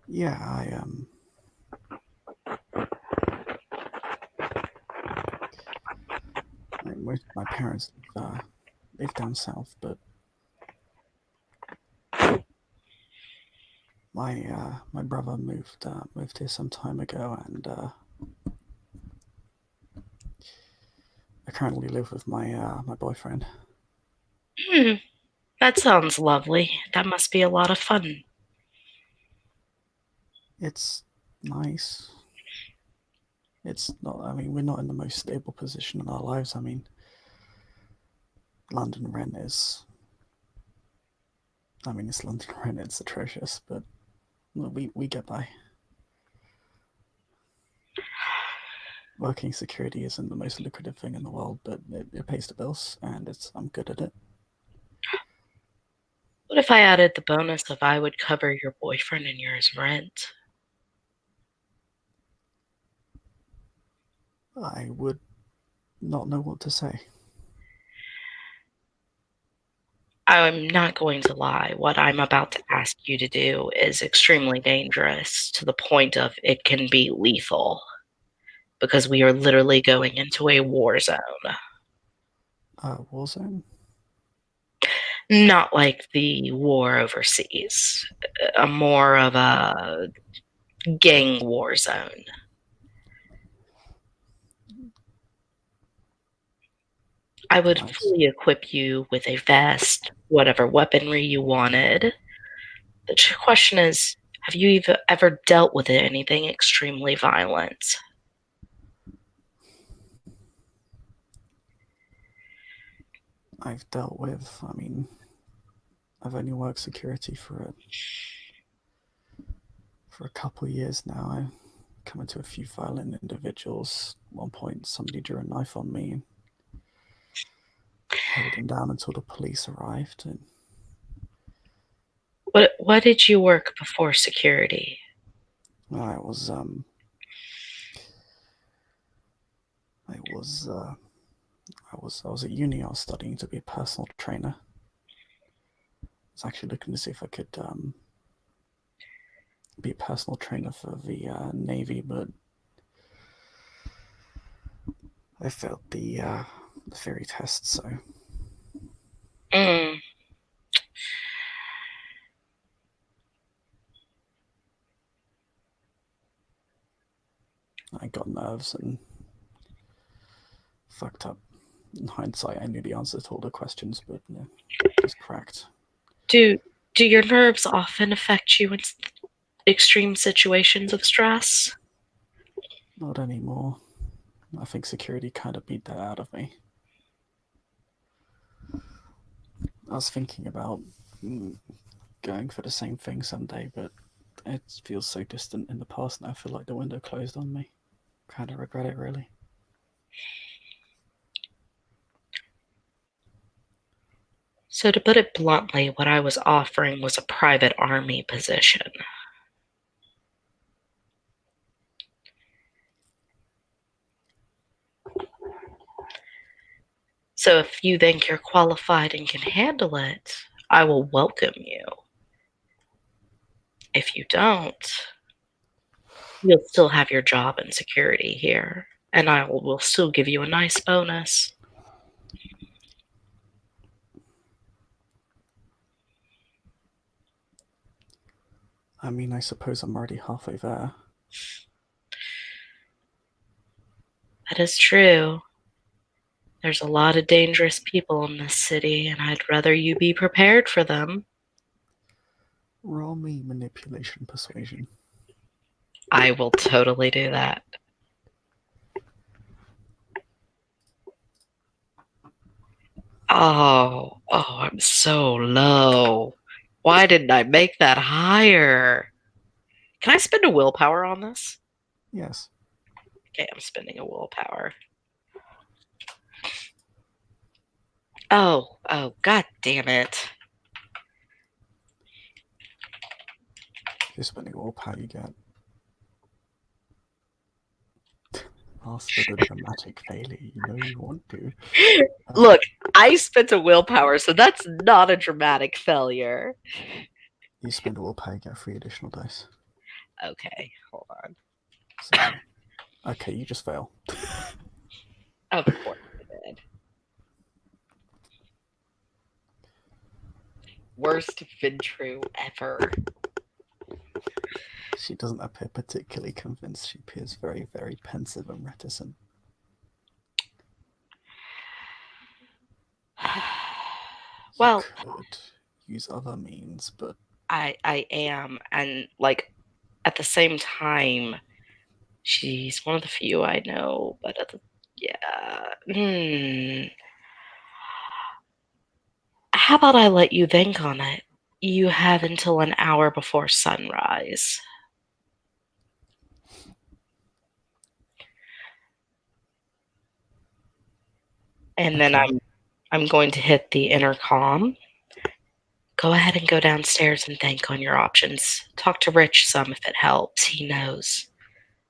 Yeah, my parents live down south, but my brother moved here some time ago, and I currently live with my boyfriend. Hmm. That sounds lovely. That must be a lot of fun. It's nice. It's not. I mean, we're not in the most stable position in our lives. I mean, London rent is. I mean, it's London rent. It's atrocious, but we get by. Working security isn't the most lucrative thing in the world, but it pays the bills, and I'm good at it. What if I added the bonus of I would cover your boyfriend and yours rent? I would not know what to say. I'm not going to lie. What I'm about to ask you to do is extremely dangerous to the point of it can be lethal because we are literally going into a war zone. Warzone. Not like the war overseas, a more of a gang war zone. I would Nice. fully equip you with a vest, whatever weaponry you wanted. The question is, have you ever dealt with anything extremely violent? I've dealt with. I mean, I've only worked security for a couple of years now. I come into a few violent individuals. At one point, somebody drew a knife on me and held him down until the police arrived. And What did you work before security? I was I was I was at uni. I was studying to be a personal trainer. I was actually looking to see if I could be a personal trainer for the Navy, but I failed the theory test, so Mm. I got nerves and fucked up. In hindsight, I knew the answer to all the questions, but just cracked. Do do your nerves often affect you in extreme situations of stress? Not anymore. I think security kind of beat that out of me. I was thinking about going for the same thing someday, but it feels so distant in the past now. I feel like the window closed on me. Kind of regret it, really. So, to put it bluntly, what I was offering was a private army position. So, if you think you're qualified and can handle it, I will welcome you. If you don't, you'll still have your job and security here, and I will still give you a nice bonus. I mean, I suppose I'm already halfway there. That is true. There's a lot of dangerous people in this city, and I'd rather you be prepared for them. Roll me manipulation persuasion. I will totally do that. I'm so low. Why didn't I make that higher? Can I spend a willpower on this? Yes. Okay, I'm spending a willpower. God damn it. You're spending all power you get. Ask for the dramatic failure. You know you want to. Look, I spent a willpower, so that's not a dramatic failure. You spend all power, you get 3 additional dice. Okay, hold on. So, okay, you just fail. Of course I did. Worst Ventru ever. She doesn't appear particularly convinced. She appears very, very pensive and reticent. Well, you could use other means, but I am, and like at the same time, she's one of the few I know. But yeah, how about I let you think on it? You have until an hour before sunrise. And then okay. I'm going to hit the intercom. Go ahead and go downstairs and think on your options. Talk to Rich some if it helps. He knows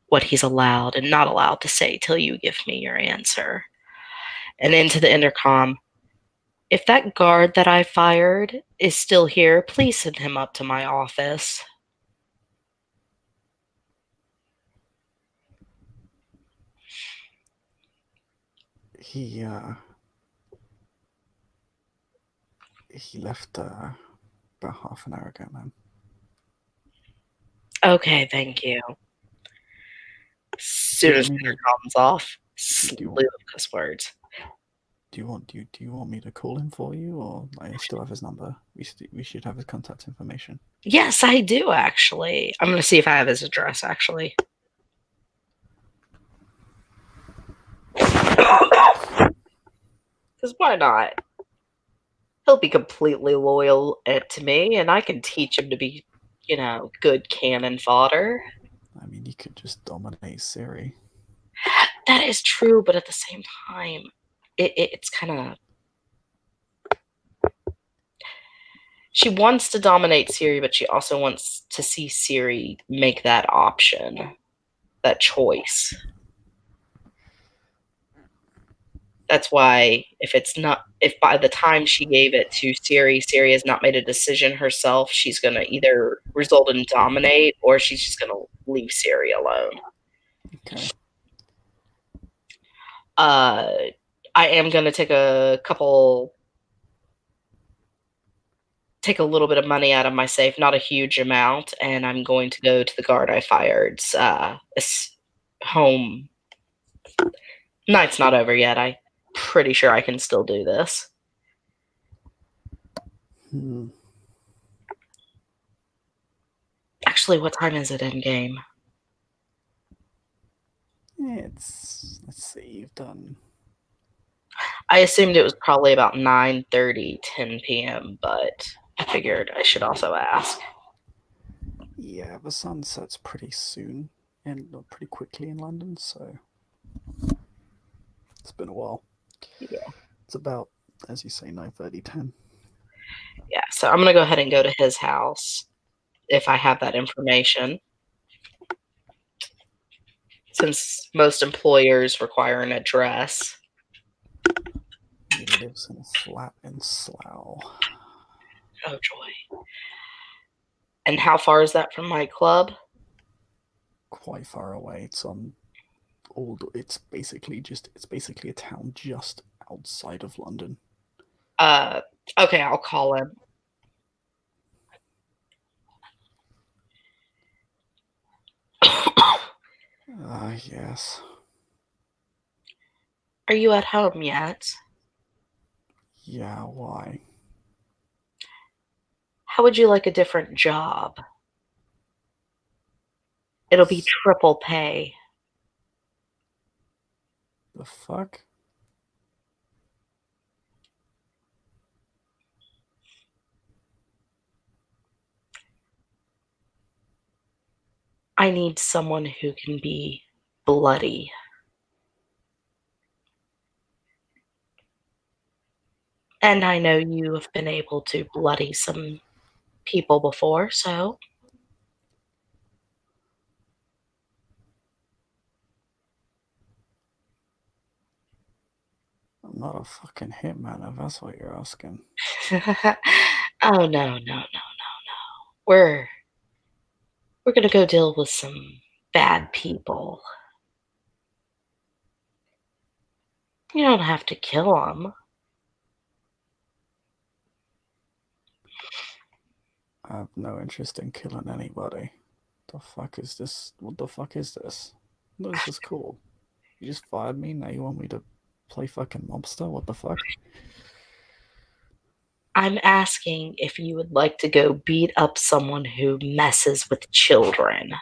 what he's allowed and not allowed to say till you give me your answer. And into the intercom. If that guard that I fired is still here, please send him up to my office. He left about half an hour ago, ma'am. Okay, thank you. As soon as the intercom's off, slew of cuss words. Do you want me to call him for you, or I still have his number? We should have his contact information. Yes, I do actually. I'm gonna see if I have his address actually. Because why not? He'll be completely loyal to me, and I can teach him to be, good cannon fodder. I mean, you could just dominate Siri. That is true, but at the same time, it's kind of. She wants to dominate Siri, but she also wants to see Siri make that option, that choice. That's why if by the time she gave it to Siri, Siri has not made a decision herself, she's going to either result in dominate or she's just going to leave Siri alone. Okay. I am going to take take a little bit of money out of my safe, not a huge amount, and I'm going to go to the guard I fired's home. Night's not over yet. I'm pretty sure I can still do this. Actually, what time is it in game? Let's see, you've done. I assumed it was probably about 9:30, 10 p.m., but I figured I should also ask. Yeah, the sun sets pretty soon and pretty quickly in London, so it's been a while. Yeah. It's about, as you say, 9:30, 10. Yeah, so I'm going to go ahead and go to his house if I have that information. Since most employers require an address. He lives in a flat in Slough. Oh, joy. And how far is that from my club? Quite far away. It's on it's basically a town just outside of London. Okay, I'll call him. Yes. Are you at home yet? Yeah, why? How would you like a different job? It'll be triple pay. The fuck? I need someone who can be bloody. And I know you have been able to bloody some people before, so not a fucking hitman if that's what you're asking. Oh, no, no, no, no, no. We're gonna go deal with some bad people. You don't have to kill them. I have no interest in killing anybody. The fuck is this? What the fuck is this? This is cool. You just fired me, now you want me to play fucking mobster? What the fuck? I'm asking if you would like to go beat up someone who messes with children.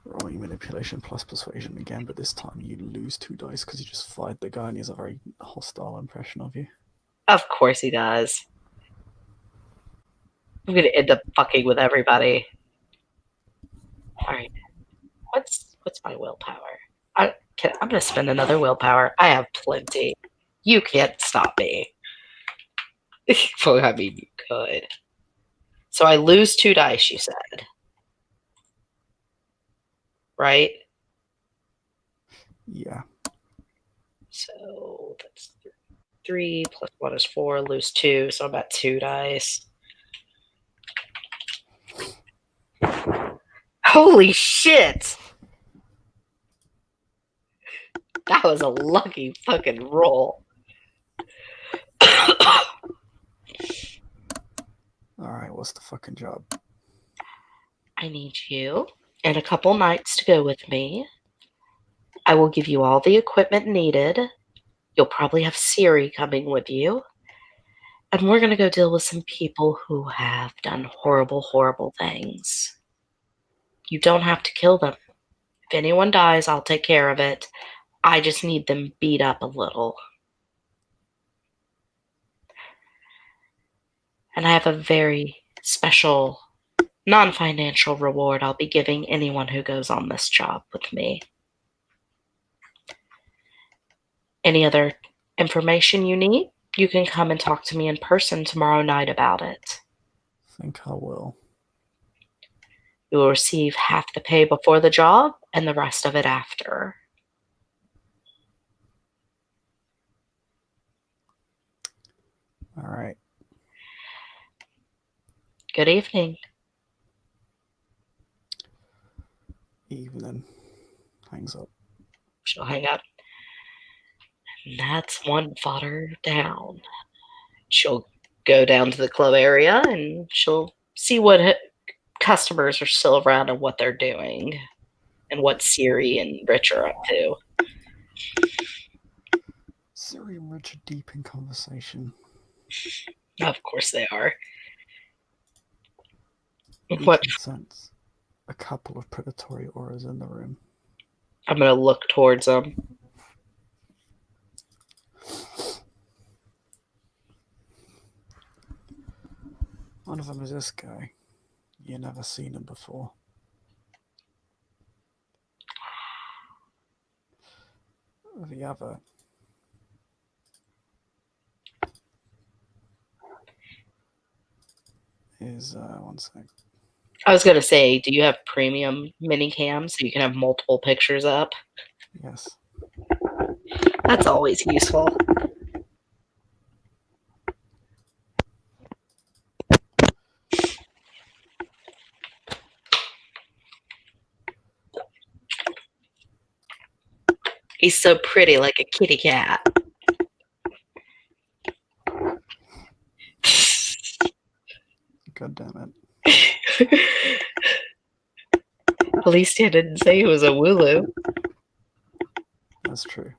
Rolling manipulation plus persuasion again, but this time you lose 2 dice because you just fired the guy and he has a very hostile impression of you. Of course he does. I'm gonna end up fucking with everybody. Alright. What's my willpower? I'm gonna spend another willpower. I have plenty. You can't stop me. Well, I mean, you could. So I lose 2 dice, you said. Right? Yeah. So that's 3 plus 1 is 4, lose 2, so I'm at 2 dice. Holy shit! That was a lucky fucking roll. Alright, what's the fucking job? I need you and a couple knights to go with me. I will give you all the equipment needed. You'll probably have Siri coming with you. And we're going to go deal with some people who have done horrible, horrible things. You don't have to kill them. If anyone dies, I'll take care of it. I just need them beat up a little. And I have a very special non-financial reward I'll be giving anyone who goes on this job with me. Any other information you need, you can come and talk to me in person tomorrow night about it. I think I will. You will receive half the pay before the job and the rest of it after. Alright. Good evening. Evening. Hangs up. She'll hang up. And that's one fodder down. She'll go down to the club area and she'll see what customers are still around and what they're doing and what Siri and Rich are up to. Siri and Rich are deep in conversation. Of course they are. You What? can sense a couple of predatory auras in the room. I'm going to look towards them. One of them is this guy. You've never seen him before. The other is, one sec. I was going to say, do you have premium mini cams so you can have multiple pictures up? Yes. That's always useful. He's so pretty, like a kitty cat. God damn it. At least he didn't say he was a Wooloo. That's true.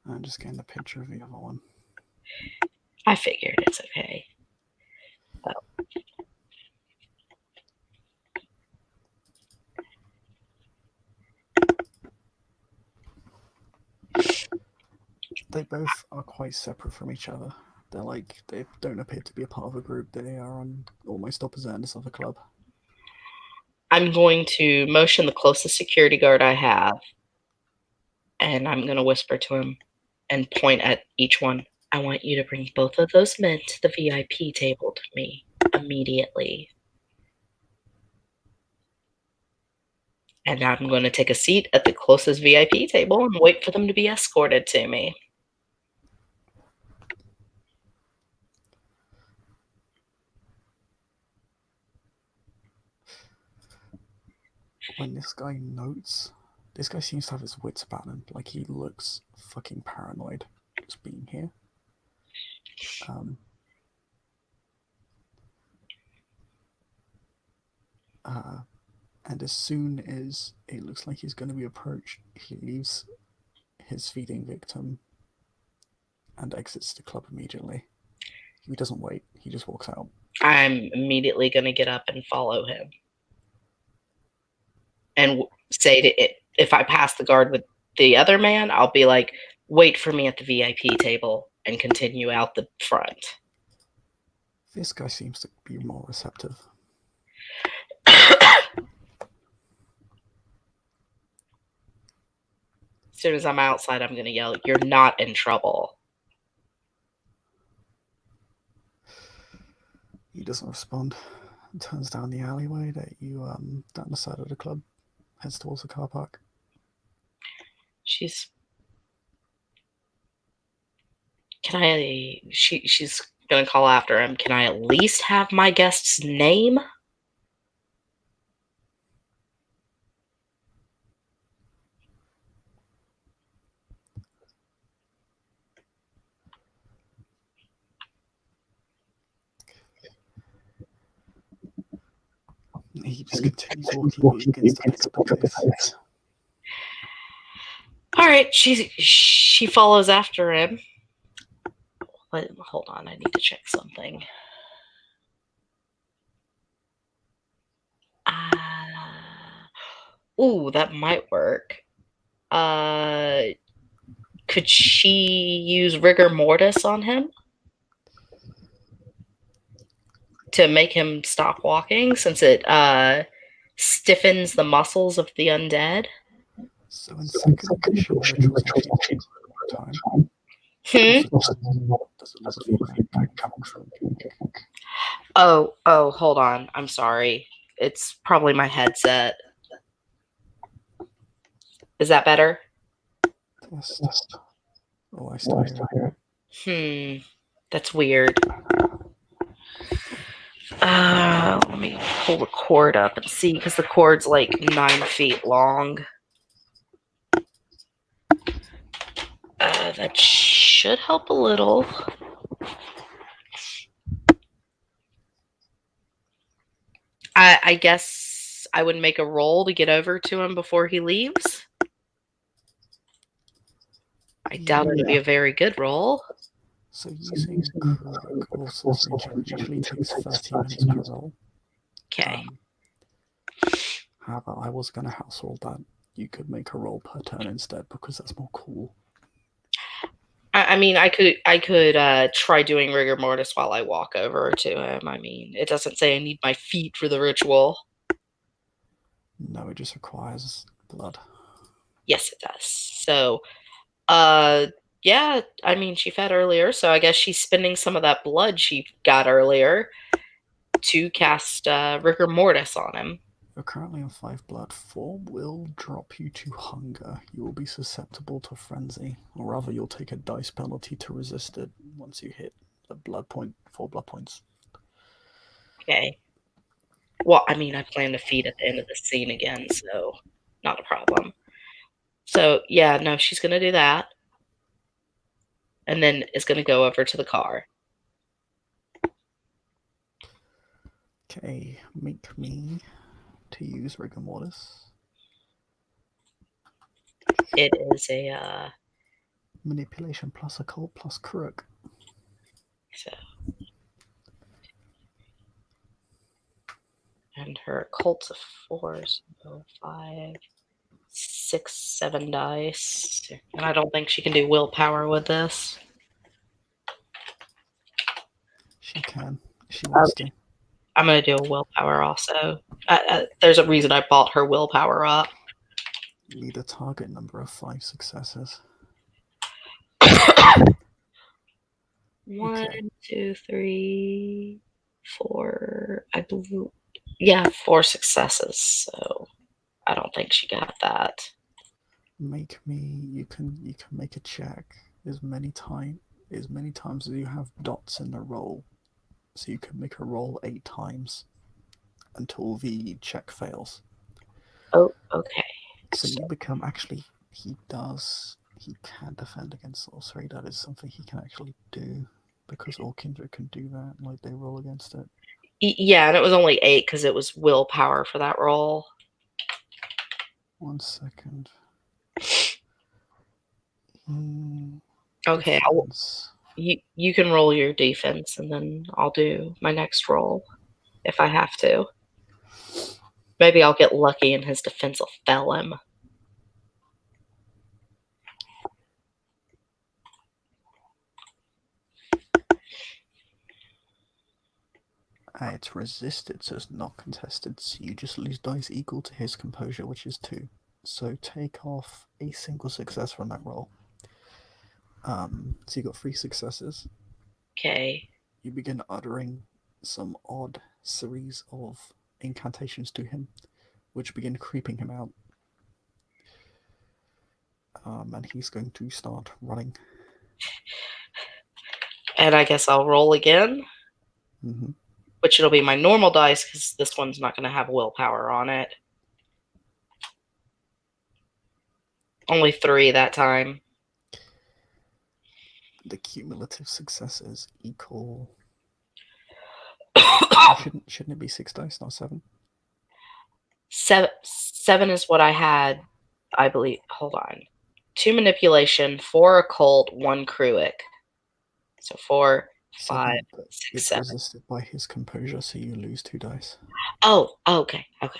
I'm just getting a picture of the other one. I figured it's okay. Oh. They both are quite separate from each other. They don't appear to be a part of a group. They are on almost opposite ends of the club. I'm going to motion the closest security guard I have, and I'm going to whisper to him and point at each one. I want you to bring both of those men to the VIP table to me immediately. And I'm going to take a seat at the closest VIP table and wait for them to be escorted to me. When this guy notes, this guy seems to have his wits about him. Like, he looks fucking paranoid just being here. And as soon as it looks like he's going to be approached, he leaves his feeding victim and exits the club immediately. He doesn't wait, he just walks out. I'm immediately going to get up and follow him. And say to it, if I pass the guard with the other man, I'll be like, wait for me at the VIP table and continue out the front. This guy seems to be more receptive. As soon as I'm outside, I'm going to yell, you're not in trouble. He doesn't respond. Turns down the alleyway that you down the side of the club, heads towards the car park. She's gonna call after him. Can I at least have my guest's name? He just continues walking, he begins to pick up the pace. All right, she follows after him. Hold on, I need to check something. Ooh, that might work. Could she use rigor mortis on him to make him stop walking, since it stiffens the muscles of the undead? So in second edition, rituals actually time. Oh, hold on. I'm sorry. It's probably my headset. Is that better? Oh, I still hear it. That's weird. Let me pull the cord up and see, because the cord's like 9 feet long. That should help a little. I guess I would make a roll to get over to him before he leaves. I doubt it'll be a very good roll. So using Crook or Sorcery usually takes 30 minutes per roll. Okay. However, I was going to household that. You could make a roll per turn instead, because that's more cool. I mean, I could try doing rigor mortis while I walk over to him. I mean, it doesn't say I need my feet for the ritual. No, it just requires blood. Yes, it does. So, yeah, I mean, she fed earlier, so I guess she's spending some of that blood she got earlier to cast rigor mortis on him. You're currently on 5 blood. 4 will drop you to hunger. You will be susceptible to frenzy, or rather, you'll take a dice penalty to resist it once you hit the 4 blood points. Okay. Well, I mean, I plan to feed at the end of the scene again, so not a problem. So, yeah, no, she's going to do that. And then is going to go over to the car. Okay, make me to use rigor mortis. It is a manipulation plus occult plus crook. So, and her occult's a 4, so 5, 6, 7 dice. And I don't think she can do willpower with this. She can. She wants to. I'm going to do a willpower also. There's a reason I bought her willpower up. You need a target number of 5 successes. 1, 2, 3, 4. I believe. Yeah, 4 successes. So I don't think she got that. You can make a check as many times as you have dots in the roll. So you can make a roll 8 times until the check fails. Oh, okay. So you become he can defend against sorcery. That is something he can actually do because all kindred can do that. Like they roll against it. Yeah, and it was only 8 because it was willpower for that roll. 1 second. Okay, you can roll your defense, and then I'll do my next roll if I have to. Maybe I'll get lucky and his defense will fell him. It's resisted, so it's not contested. So you just lose dice equal to his composure, which is 2. So take off a single success from that roll. So you got 3 successes. Okay. You begin uttering some odd series of incantations to him, which begin creeping him out. And he's going to start running. And I guess I'll roll again. Mm-hmm. Which it'll be my normal dice because this one's not going to have willpower on it. Only 3 that time. The cumulative successes equal. Shouldn't it be 6 dice, not 7? 7 is what I had, I believe. Hold on. 2 manipulation, 4 occult, 1 cruic. So 4, 5, 6, it's 7. resisted by his composure, so you lose 2 dice. Oh, okay. It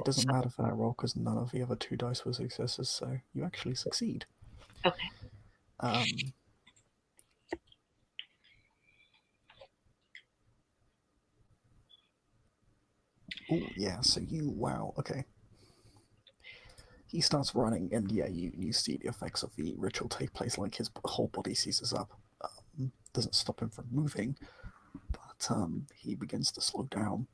doesn't matter for that roll because none of the other 2 dice were successes, so you actually succeed. Okay. Oh, yeah, so wow, okay. He starts running, and yeah, you see the effects of the ritual take place, like his whole body seizes up. Doesn't stop him from moving, but he begins to slow down.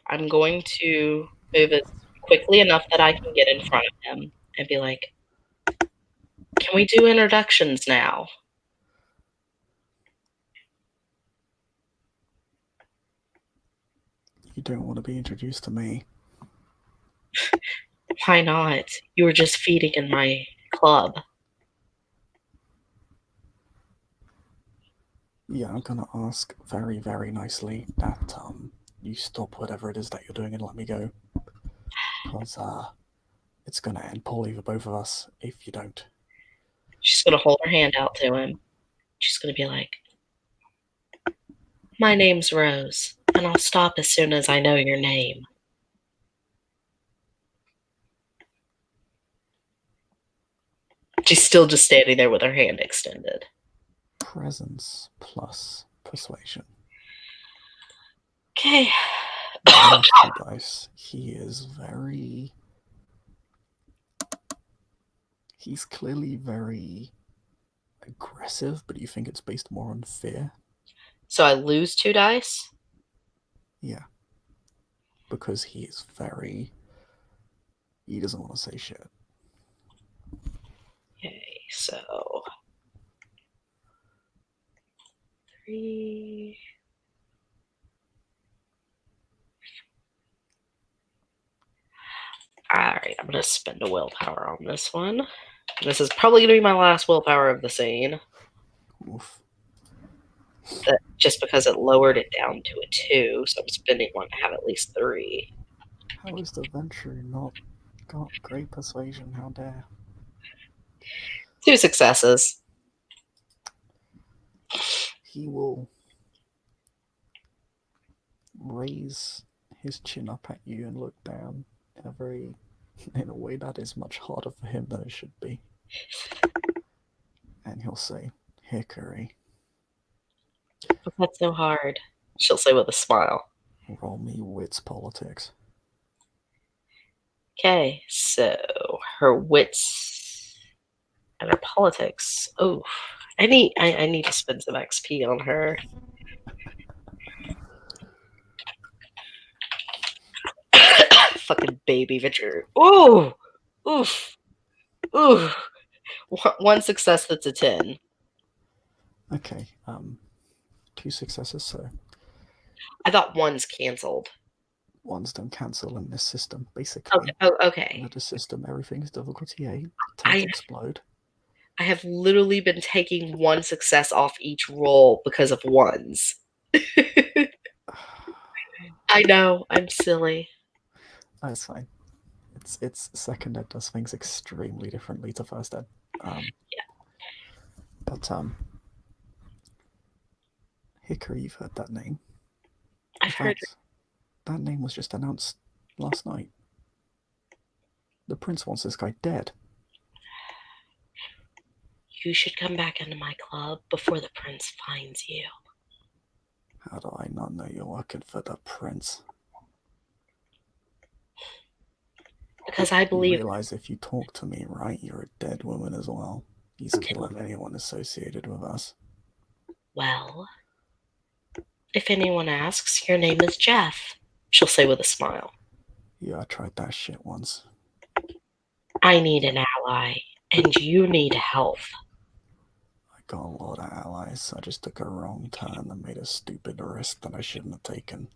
I'm going to move it quickly enough that I can get in front of him and be like, can we do introductions now? You don't want to be introduced to me. Why not? You were just feeding in my club. Yeah, I'm gonna ask very, very nicely that you stop whatever it is that you're doing and let me go. Because it's gonna end poorly for both of us if you don't. She's going to hold her hand out to him. She's going to be like, my name's Rose, and I'll stop as soon as I know your name. She's still just standing there with her hand extended. Presence plus persuasion. Okay. Minus 2 dice. He's clearly very aggressive, but you think it's based more on fear? So I lose 2 dice? Yeah. Because he doesn't want to say shit. Okay, so 3. Alright, I'm going to spend a willpower on this one. This is probably going to be my last willpower of the scene. Oof. Just because it lowered it down to a 2, so I'm spending one to have at least 3. How is the venture not got great persuasion? How dare. 2 successes. He will raise his chin up at you and look down in a way that is much harder for him than it should be. And he'll say, Hickory. But that's so hard, she'll say with a smile. Roll me wits politics. Okay, so her wits and her politics. Oh, I need to spend some XP on her. fucking baby Victor. Ooh! Oof! Ooh! One success that's a 10. Okay, 2 successes, so I thought one's canceled. ones don't cancel in this system. Okay. Basically, Okay. under the system, everything is difficulty 8. Tends to explode. I have literally been taking one success off each roll because of ones. I know, I'm silly. That's fine. It's second ed does things extremely differently to first ed. Yeah. But Hickory, you've heard that name. I've heard. That name was just announced last night. The prince wants this guy dead. You should come back into my club before the prince finds you. How do I not know you're working for the prince? Because I believe. You realize if you talk to me right, you're a dead woman as well. He's killing anyone associated with us. Well, if anyone asks, your name is Jeff, she'll say with a smile. Yeah, I tried that shit once. I need an ally, and you need help. I got a lot of allies. I just took a wrong turn and made a stupid risk that I shouldn't have taken.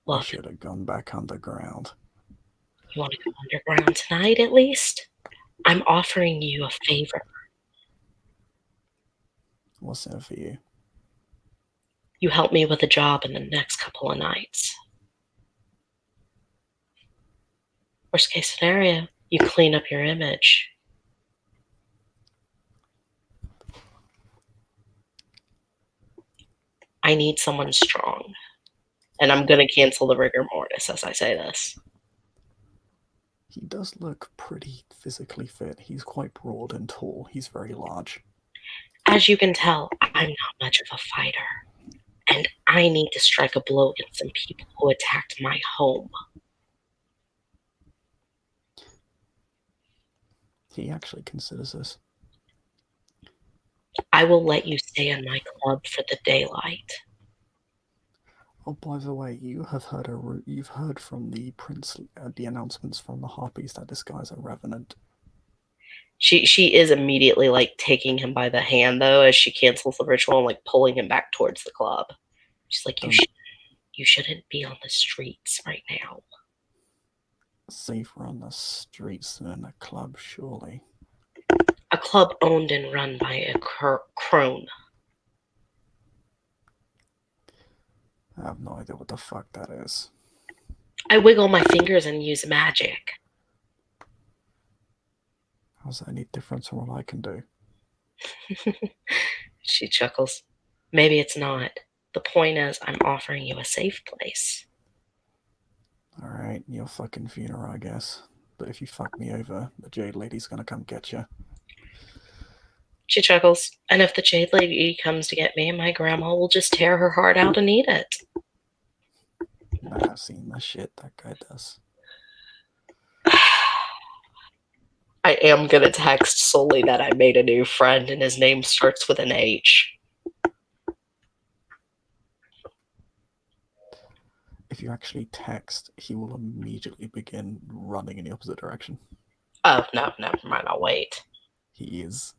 Look, I should have gone back underground. You want to go underground tonight at least? I'm offering you a favor. What's in it for you? You help me with a job in the next couple of nights. Worst case scenario, you clean up your image. I need someone strong. And I'm going to cancel the rigor mortis as I say this. He does look pretty physically fit. He's quite broad and tall. He's very large. As you can tell, I'm not much of a fighter. And I need to strike a blow against some people who attacked my home. He actually considers this. I will let you stay in my club for the daylight. Oh, by the way, you've heard from the prince, the announcements from the harpies that this guy's a revenant. She is immediately like taking him by the hand though as she cancels the ritual and like pulling him back towards the club. She's like, you shouldn't be on the streets right now. Safer on the streets than in a club, surely. A club owned and run by a crone. I have no idea what the fuck that is. I wiggle my fingers and use magic. How's that any different from what I can do? She chuckles. Maybe it's not. The point is, I'm offering you a safe place. Alright, your fucking funeral, I guess. But if you fuck me over, the Jade Lady's gonna come get you. She chuckles. And if the Jade Lady comes to get me, my grandma will just tear her heart out and eat it. Nah, I've seen the shit that guy does. I am going to text solely that I made a new friend and his name starts with an H. If you actually text, he will immediately begin running in the opposite direction. Oh, no, never mind. I'll wait. He is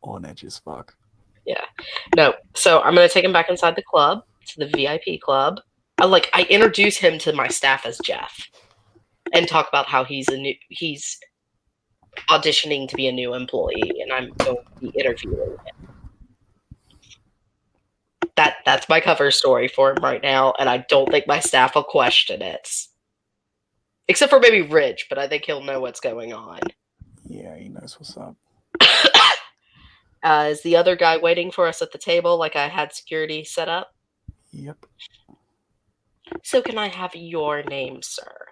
on edge as fuck. Yeah. No, so I'm going to take him back inside the club, to the VIP club. I introduce him to my staff as Jeff and talk about how he's auditioning to be a new employee and I'm going to be interviewing him. That's my cover story for him right now, and I don't think my staff will question it. Except for maybe Rich, but I think he'll know what's going on. Yeah, he knows what's up. Is the other guy waiting for us at the table like I had security set up? Yep. So can I have your name, sir?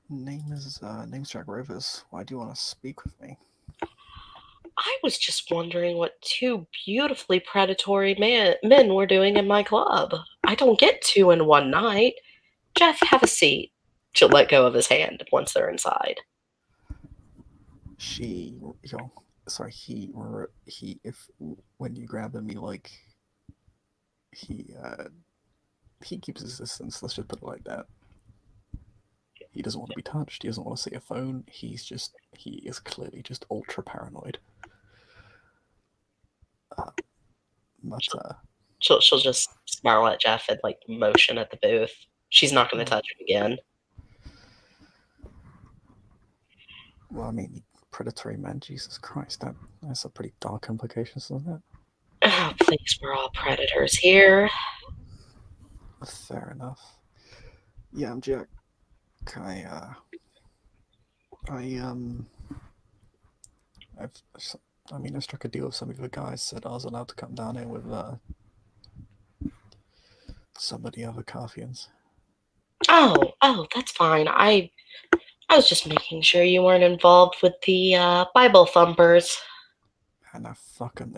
Name's Jack Rivers. Why do you want to speak with me? I was just wondering what two beautifully predatory men were doing in my club. I don't get two in one night. Jeff, have a seat. She'll let go of his hand once they're inside. When you grab him, he like he keeps his distance. Let's just put it like that. He doesn't want to be touched. He doesn't want to see a phone. He is clearly just ultra paranoid. She'll just snarl at Jeff and like motion at the booth. She's not going to touch him again. Well, I mean, predatory men. Jesus Christ, that's a pretty dark implication, isn't it? Oh, please, we're all predators here. Fair enough. Yeah, I'm Jack. I struck a deal with some of the guys. Said I was allowed to come down here with some of the other Carthians. Oh, that's fine. I was just making sure you weren't involved with the Bible thumpers. And now fuck them.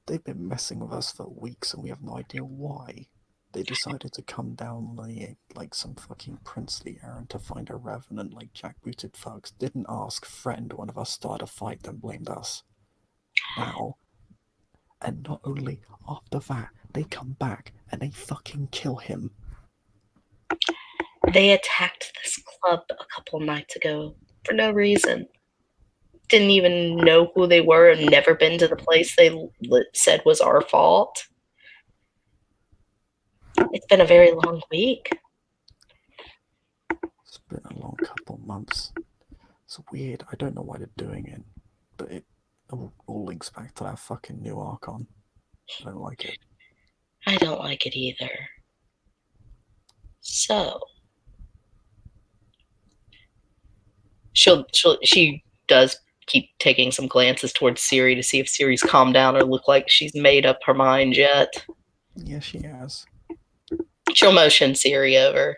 They've been messing with us for weeks, and we have no idea why. They decided to come down like some fucking princely errand to find a revenant like jackbooted thugs. Didn't ask, threatened one of us, started a fight, then blamed us. Now, and not only after that, they come back and they fucking kill him. They attacked this club a couple nights ago for no reason. Didn't even know who they were and never been to the place they said was our fault. It's been a very long week. It's been a long couple months. It's weird. I don't know why they're doing it, but it all links back to that fucking new Archon. I don't like it. I don't like it either. So she does keep taking some glances towards Siri to see if Siri's calmed down or look like she's made up her mind yet. Yeah, she has. She'll motion Siri over.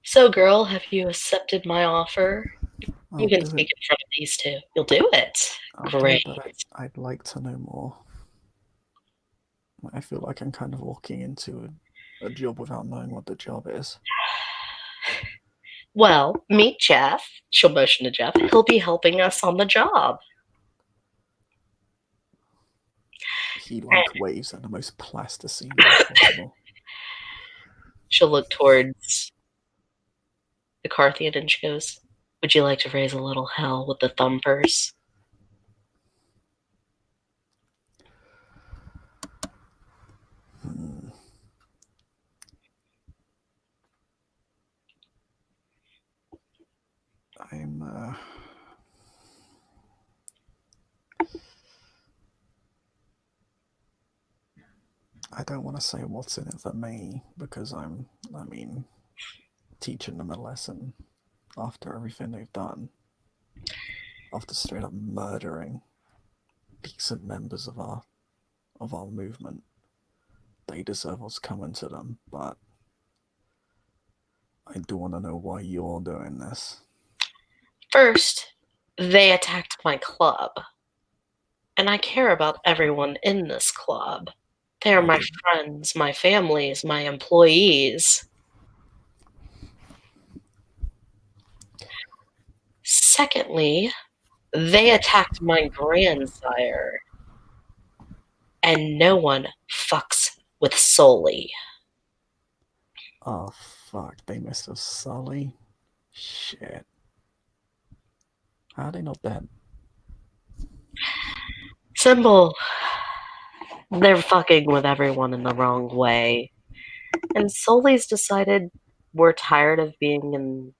So, girl, have you accepted my offer? You can speak in front of these two. You'll do it. Great. But I'd like to know more. I feel like I'm kind of walking into a job without knowing what the job is. Well, meet Jeff. She'll motion to Jeff. He'll be helping us on the job. He waves at the most plasticine possible. She'll look towards the Carthian and she goes, "Would you like to raise a little hell with the thumpers?" I don't want to say what's in it for me because I'm teaching them a lesson after everything they've done, after straight up murdering decent members of our movement. They deserve what's coming to them, but I do want to know why you're doing this. First, they attacked my club, and I care about everyone in this club. They are my friends, my families, my employees. Secondly, they attacked my grandsire, and no one fucks with Sully. Oh, fuck. They messed with Sully? Shit. How are they not dead? Simple. They're fucking with everyone in the wrong way. And Sully's decided we're tired of being in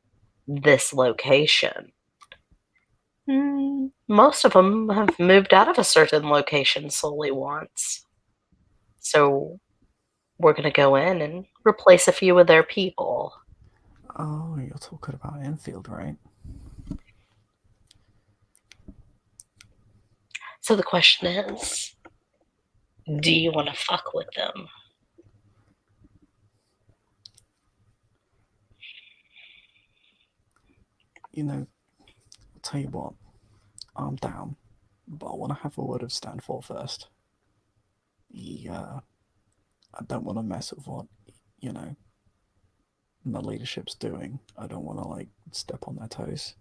this location. Most of them have moved out of a certain location Sully wants. So we're going to go in and replace a few of their people. Oh, you're talking about Enfield, right? So the question is, do you want to fuck with them? You know, I'll tell you what, I'm down, but I want to have a word of Stanford first. I don't want to mess with what, my leadership's doing. I don't want to, step on their toes.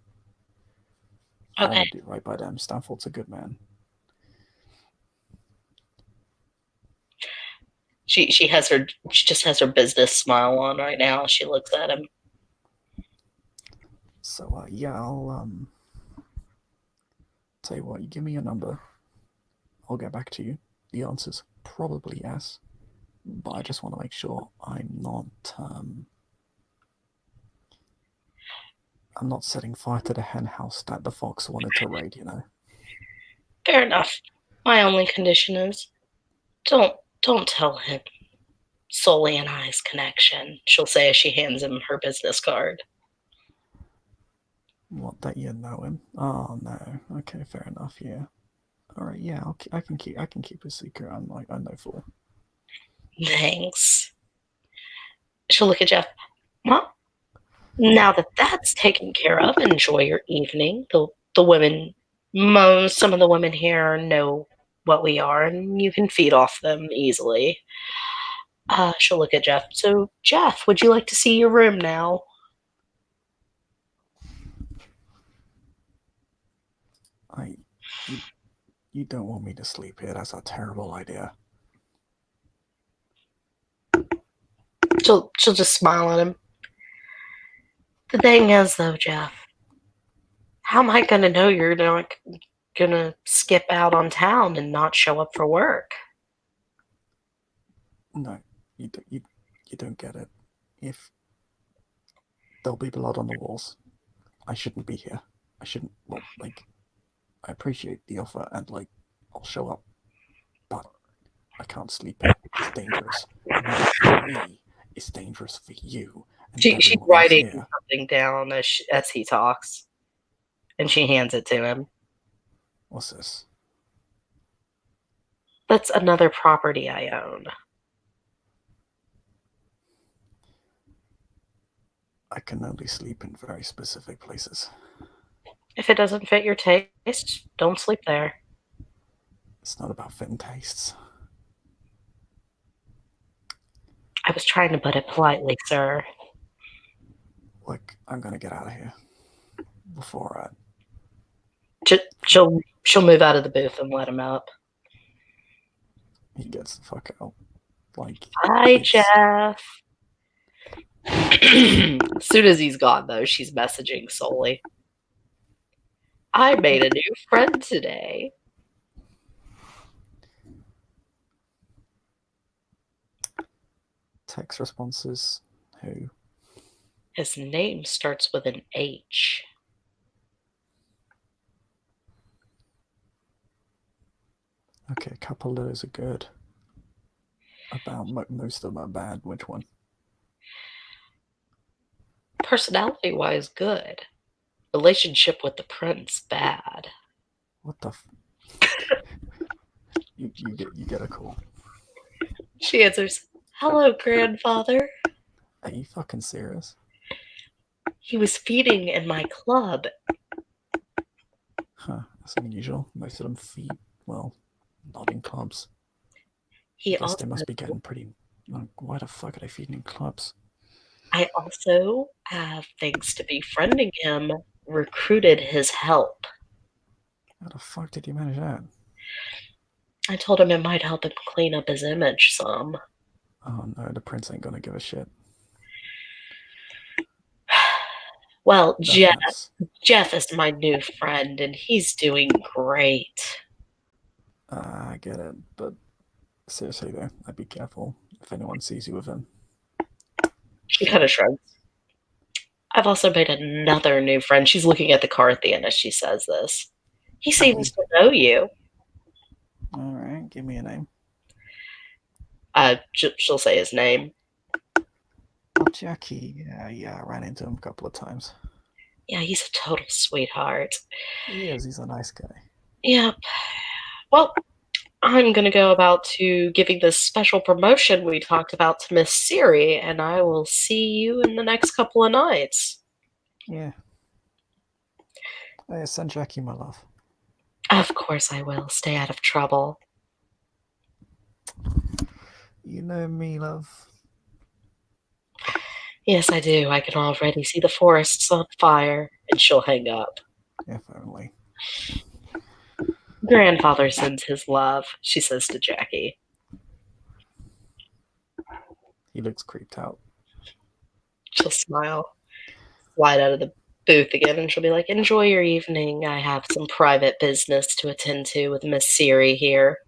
I Okay. want to do right by them. Stanford's a good man. She just has her business smile on right now. She looks at him. So yeah, I'll tell you what. You give me your number. I'll get back to you. The answer's probably yes, but I just want to make sure I'm not setting fire to the hen house that the fox wanted to raid. Fair enough. My only condition is don't tell him Sully and I's connection, she'll say as she hands him her business card. What, that you know him? Oh no. Okay, fair enough. Yeah. All right. Yeah. I can keep a secret. I'm no fool. Thanks. She'll look at Jeff. Well, now that that's taken care of, enjoy your evening. The women, some of the women here know what we are, and you can feed off them easily. She'll look at Jeff. So, Jeff, would you like to see your room now? You don't want me to sleep here. That's a terrible idea. She'll just smile at him. The thing is, though, Jeff, how am I going to know you're not going to skip out on town and not show up for work? No, you don't get it. If there'll be blood on the walls, I shouldn't be here. I shouldn't. Well, I appreciate the offer and I'll show up, but I can't sleep here. It's dangerous. Not for me. It's dangerous for you. And She's writing something down as he talks, and she hands it to him. What's this? That's another property I own. I can only sleep in very specific places. If it doesn't fit your taste, don't sleep there. It's not about fitting tastes. I was trying to put it politely, sir. Look, I'm gonna get out of here before She'll move out of the booth and let him up. he gets the fuck out. Hi, Jeff. As soon as he's gone, though, she's messaging Sully. I made a new friend today. Text responses. Who? His name starts with an H. Okay, a couple of those are good. About most of them are bad. Which one? Personality-wise, good. Relationship with the prince, bad. What the? You get a call. She answers, "Hello, grandfather." Are you fucking serious? He was feeding in my club. Huh, that's unusual. Most of them feed, well, not in clubs. I guess they must be getting pretty... why the fuck are they feeding in clubs? I also have, thanks to befriending him, recruited his help. How the fuck did you manage that? I told him it might help him clean up his image some. Oh no, the prince ain't gonna give a shit. Well, Jeff is my new friend, and he's doing great. I get it, but seriously though, I'd be careful if anyone sees you with him. She kind of shrugs. I've also made another new friend. She's looking at the car at the end as she says this. He seems to know you. All right, give me a name. She'll say his name. Oh, Jackie. Yeah, I ran into him a couple of times. Yeah, he's a total sweetheart. He is. He's a nice guy. Yep. Well, I'm going to go about to giving this special promotion we talked about to Miss Siri, and I will see you in the next couple of nights. Yeah. Send Jackie my love. Of course I will. Stay out of trouble. You know me, love. Yes, I do. I can already see the forests on fire, and she'll hang up. If only. Grandfather sends his love, she says to Jackie. He looks creeped out. She'll smile, slide out of the booth again, and she'll be like, enjoy your evening. I have some private business to attend to with Miss Siri here.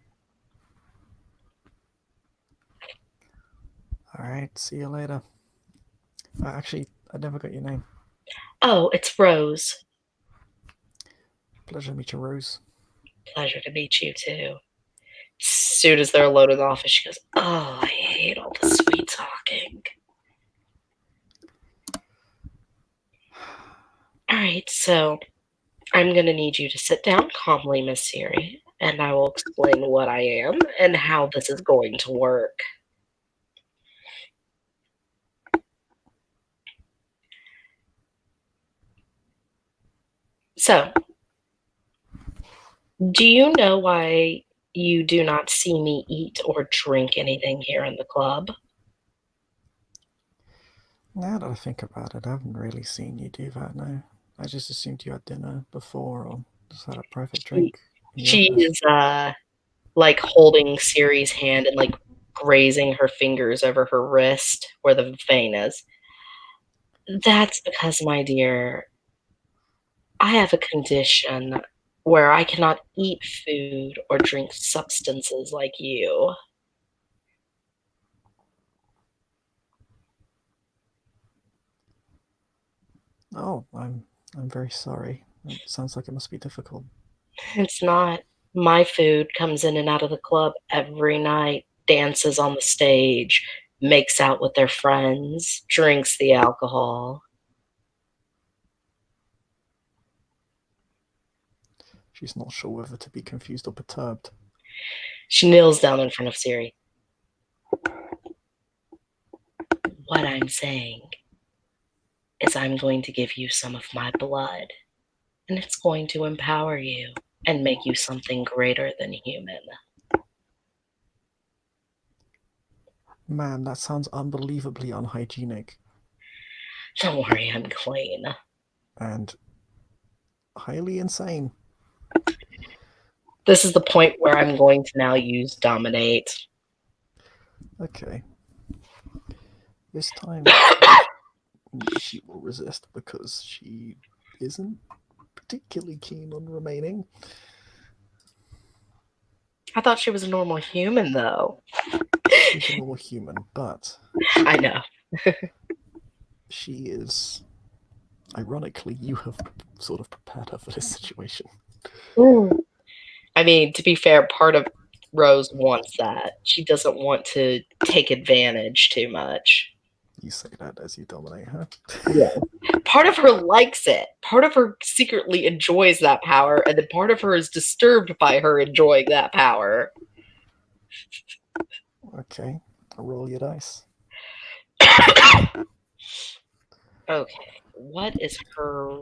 All right, see you later. Actually, I never got your name. Oh, it's Rose. Pleasure to meet you, Rose. Pleasure to meet you, too. As soon as they're alone in the office, she goes, oh, I hate all the sweet talking. All right, so I'm going to need you to sit down calmly, Miss Siri, and I will explain what I am and how this is going to work. So, do you know why you do not see me eat or drink anything here in the club? Now that I think about it, I haven't really seen you do that now. I just assumed you had dinner before or just had a private drink in the She office. is like holding Siri's hand and like grazing her fingers over her wrist where the vein is. That's because, my dear, I have a condition where I cannot eat food or drink substances like you. Oh, I'm very sorry. It sounds like it must be difficult. It's not. My food comes in and out of the club every night, dances on the stage, makes out with their friends, drinks the alcohol. She's not sure whether to be confused or perturbed. She kneels down in front of Siri. What I'm saying is I'm going to give you some of my blood, and it's going to empower you and make you something greater than human. Man, that sounds unbelievably unhygienic. Don't worry, I'm clean. And highly insane. This is the point where I'm going to now use dominate. Okay. This time she will resist because she isn't particularly keen on remaining. I thought she was a normal human, though. She's a normal human, but I know. she is. Ironically, you have sort of prepared her for this situation. I mean, to be fair, part of Rose wants that. She doesn't want to take advantage too much. You say that as you dominate her. Yeah. Part of her likes it. Part of her secretly enjoys that power, and then part of her is disturbed by her enjoying that power. Okay, roll your dice. Okay, what is her...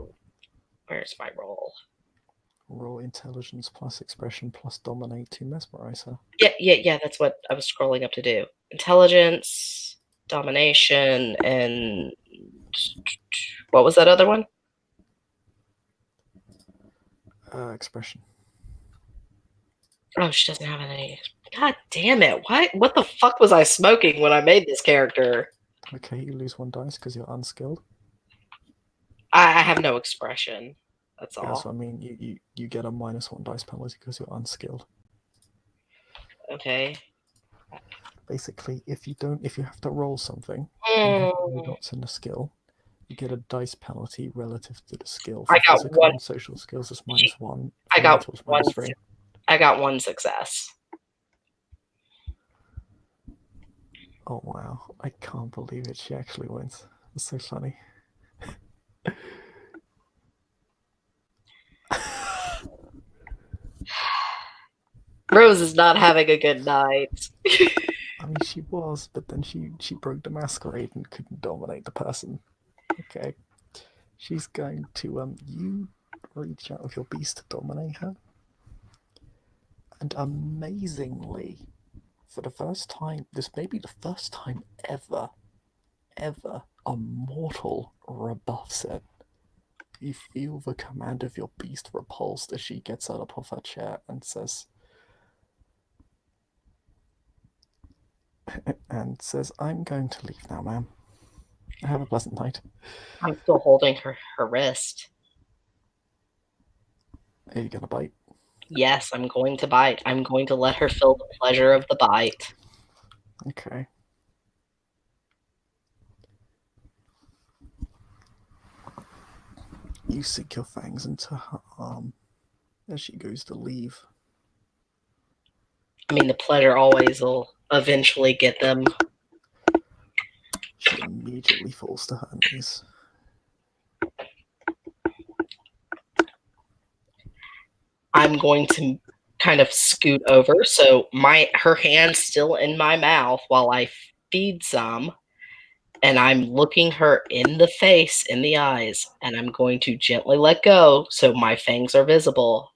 Where's my roll? Roll intelligence plus expression plus dominate to mesmerize her. Yeah, that's what I was scrolling up to do. Intelligence, domination, and... What was that other one? Expression. Oh, she doesn't have any. God damn it. What the fuck was I smoking when I made this character? Okay, you lose one dice because you're unskilled. I have no expression. That's all. Yeah, so I mean, you get a -1 dice penalty because you're unskilled. Okay. Basically, if you have to roll something, and have no dots in the skill, you get a dice penalty relative to the skill. For I got physical one. and social skills, it's -1. I got mental, it's one. -3. I got one success. Oh wow! I can't believe it. She actually wins. It's so funny. Rose is not having a good night. I mean, she was, but then she broke the masquerade and couldn't dominate the person. Okay, she's going to you reach out with your beast to dominate her, and amazingly, for the first time, this may be the first time ever, a mortal rebuffs it. You feel the command of your beast repulsed as she gets up off her chair and says, I'm going to leave now, ma'am. Have a pleasant night. I'm still holding her wrist. Are you gonna bite? Yes, I'm going to bite. I'm going to let her feel the pleasure of the bite. Okay. You sink your fangs into her arm as she goes to leave. I mean, the pleasure always will eventually get them. She immediately falls to her knees. I'm going to kind of scoot over, so her hand's still in my mouth while I feed some, and I'm looking her in the face, in the eyes, and I'm going to gently let go so my fangs are visible.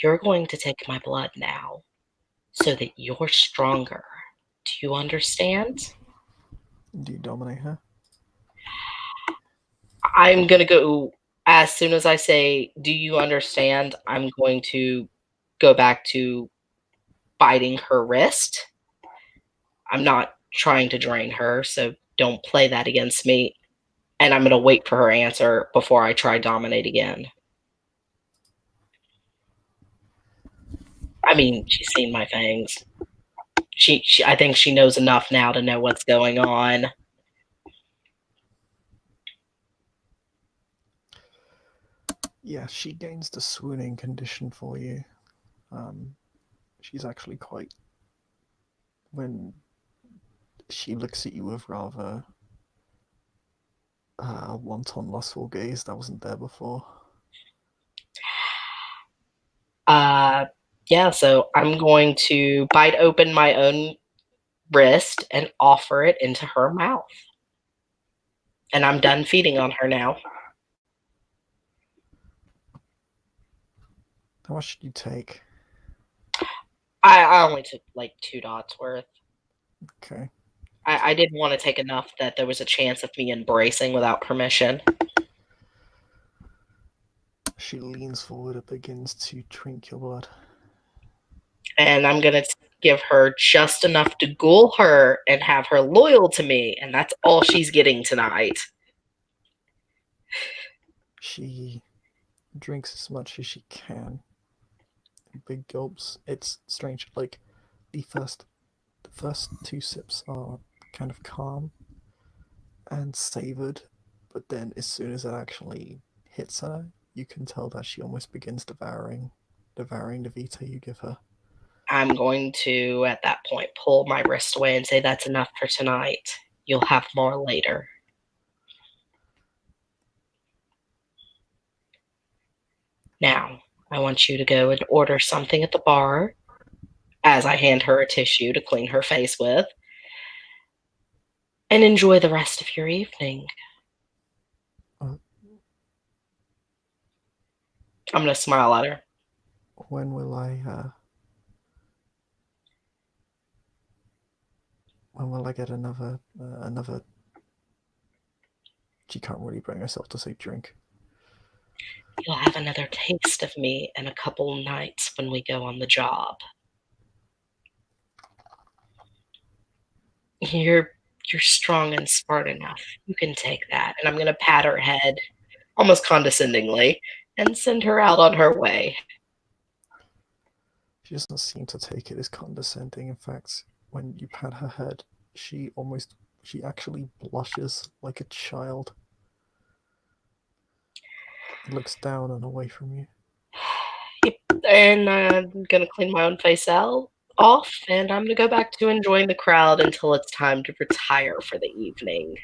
You're going to take my blood now so that you're stronger. Do you understand? Do you dominate her? I'm going to go, as soon as I say, do you understand? I'm going to go back to biting her wrist. I'm not trying to drain her, so don't play that against me. And I'm going to wait for her answer before I try dominate again. I mean, she's seen my fangs. I think she knows enough now to know what's going on. Yeah, she gains the swooning condition for you. She's actually quite... When she looks at you with rather wanton, lustful gaze that wasn't there before. Yeah, so I'm going to bite open my own wrist and offer it into her mouth. And I'm done feeding on her now. How much did you take? I only took like 2 dots worth. Okay. I didn't want to take enough that there was a chance of me embracing without permission. She leans forward and begins to drink your blood. And I'm going to give her just enough to ghoul her and have her loyal to me. And that's all she's getting tonight. She drinks as much as she can. Big gulps. It's strange. Like, the first 2 sips are kind of calm and savored, but then as soon as it actually hits her, you can tell that she almost begins devouring the Vita you give her. I'm going to, at that point, pull my wrist away and say, that's enough for tonight. You'll have more later. Now, I want you to go and order something at the bar, as I hand her a tissue to clean her face with, and enjoy the rest of your evening. I'm going to smile at her. When will I get another she can't really bring herself to say drink. You'll have another taste of me in a couple nights when we go on the job. You're strong and smart enough. You can take that. And I'm going to pat her head, almost condescendingly, and send her out on her way. She doesn't seem to take it as condescending. In fact, when you pat her head, she actually blushes like a child. Looks down and away from you. And I'm going to clean my own face off, and I'm going to go back to enjoying the crowd until it's time to retire for the evening.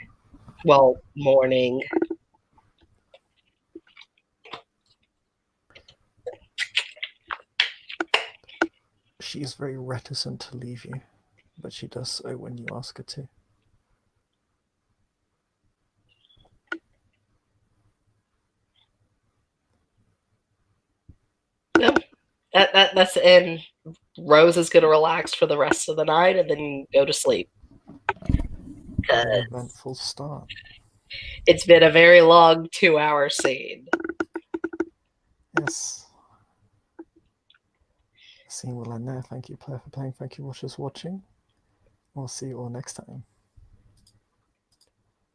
Well, morning. She is very reticent to leave you, but she does so when you ask her to. No, that's and Rose is gonna relax for the rest of the night and then go to sleep. An eventful start. It's been a very long 2-hour scene. Yes. The scene will end there. Thank you, player, for playing. Thank you, watchers, for watching. We'll see you all next time.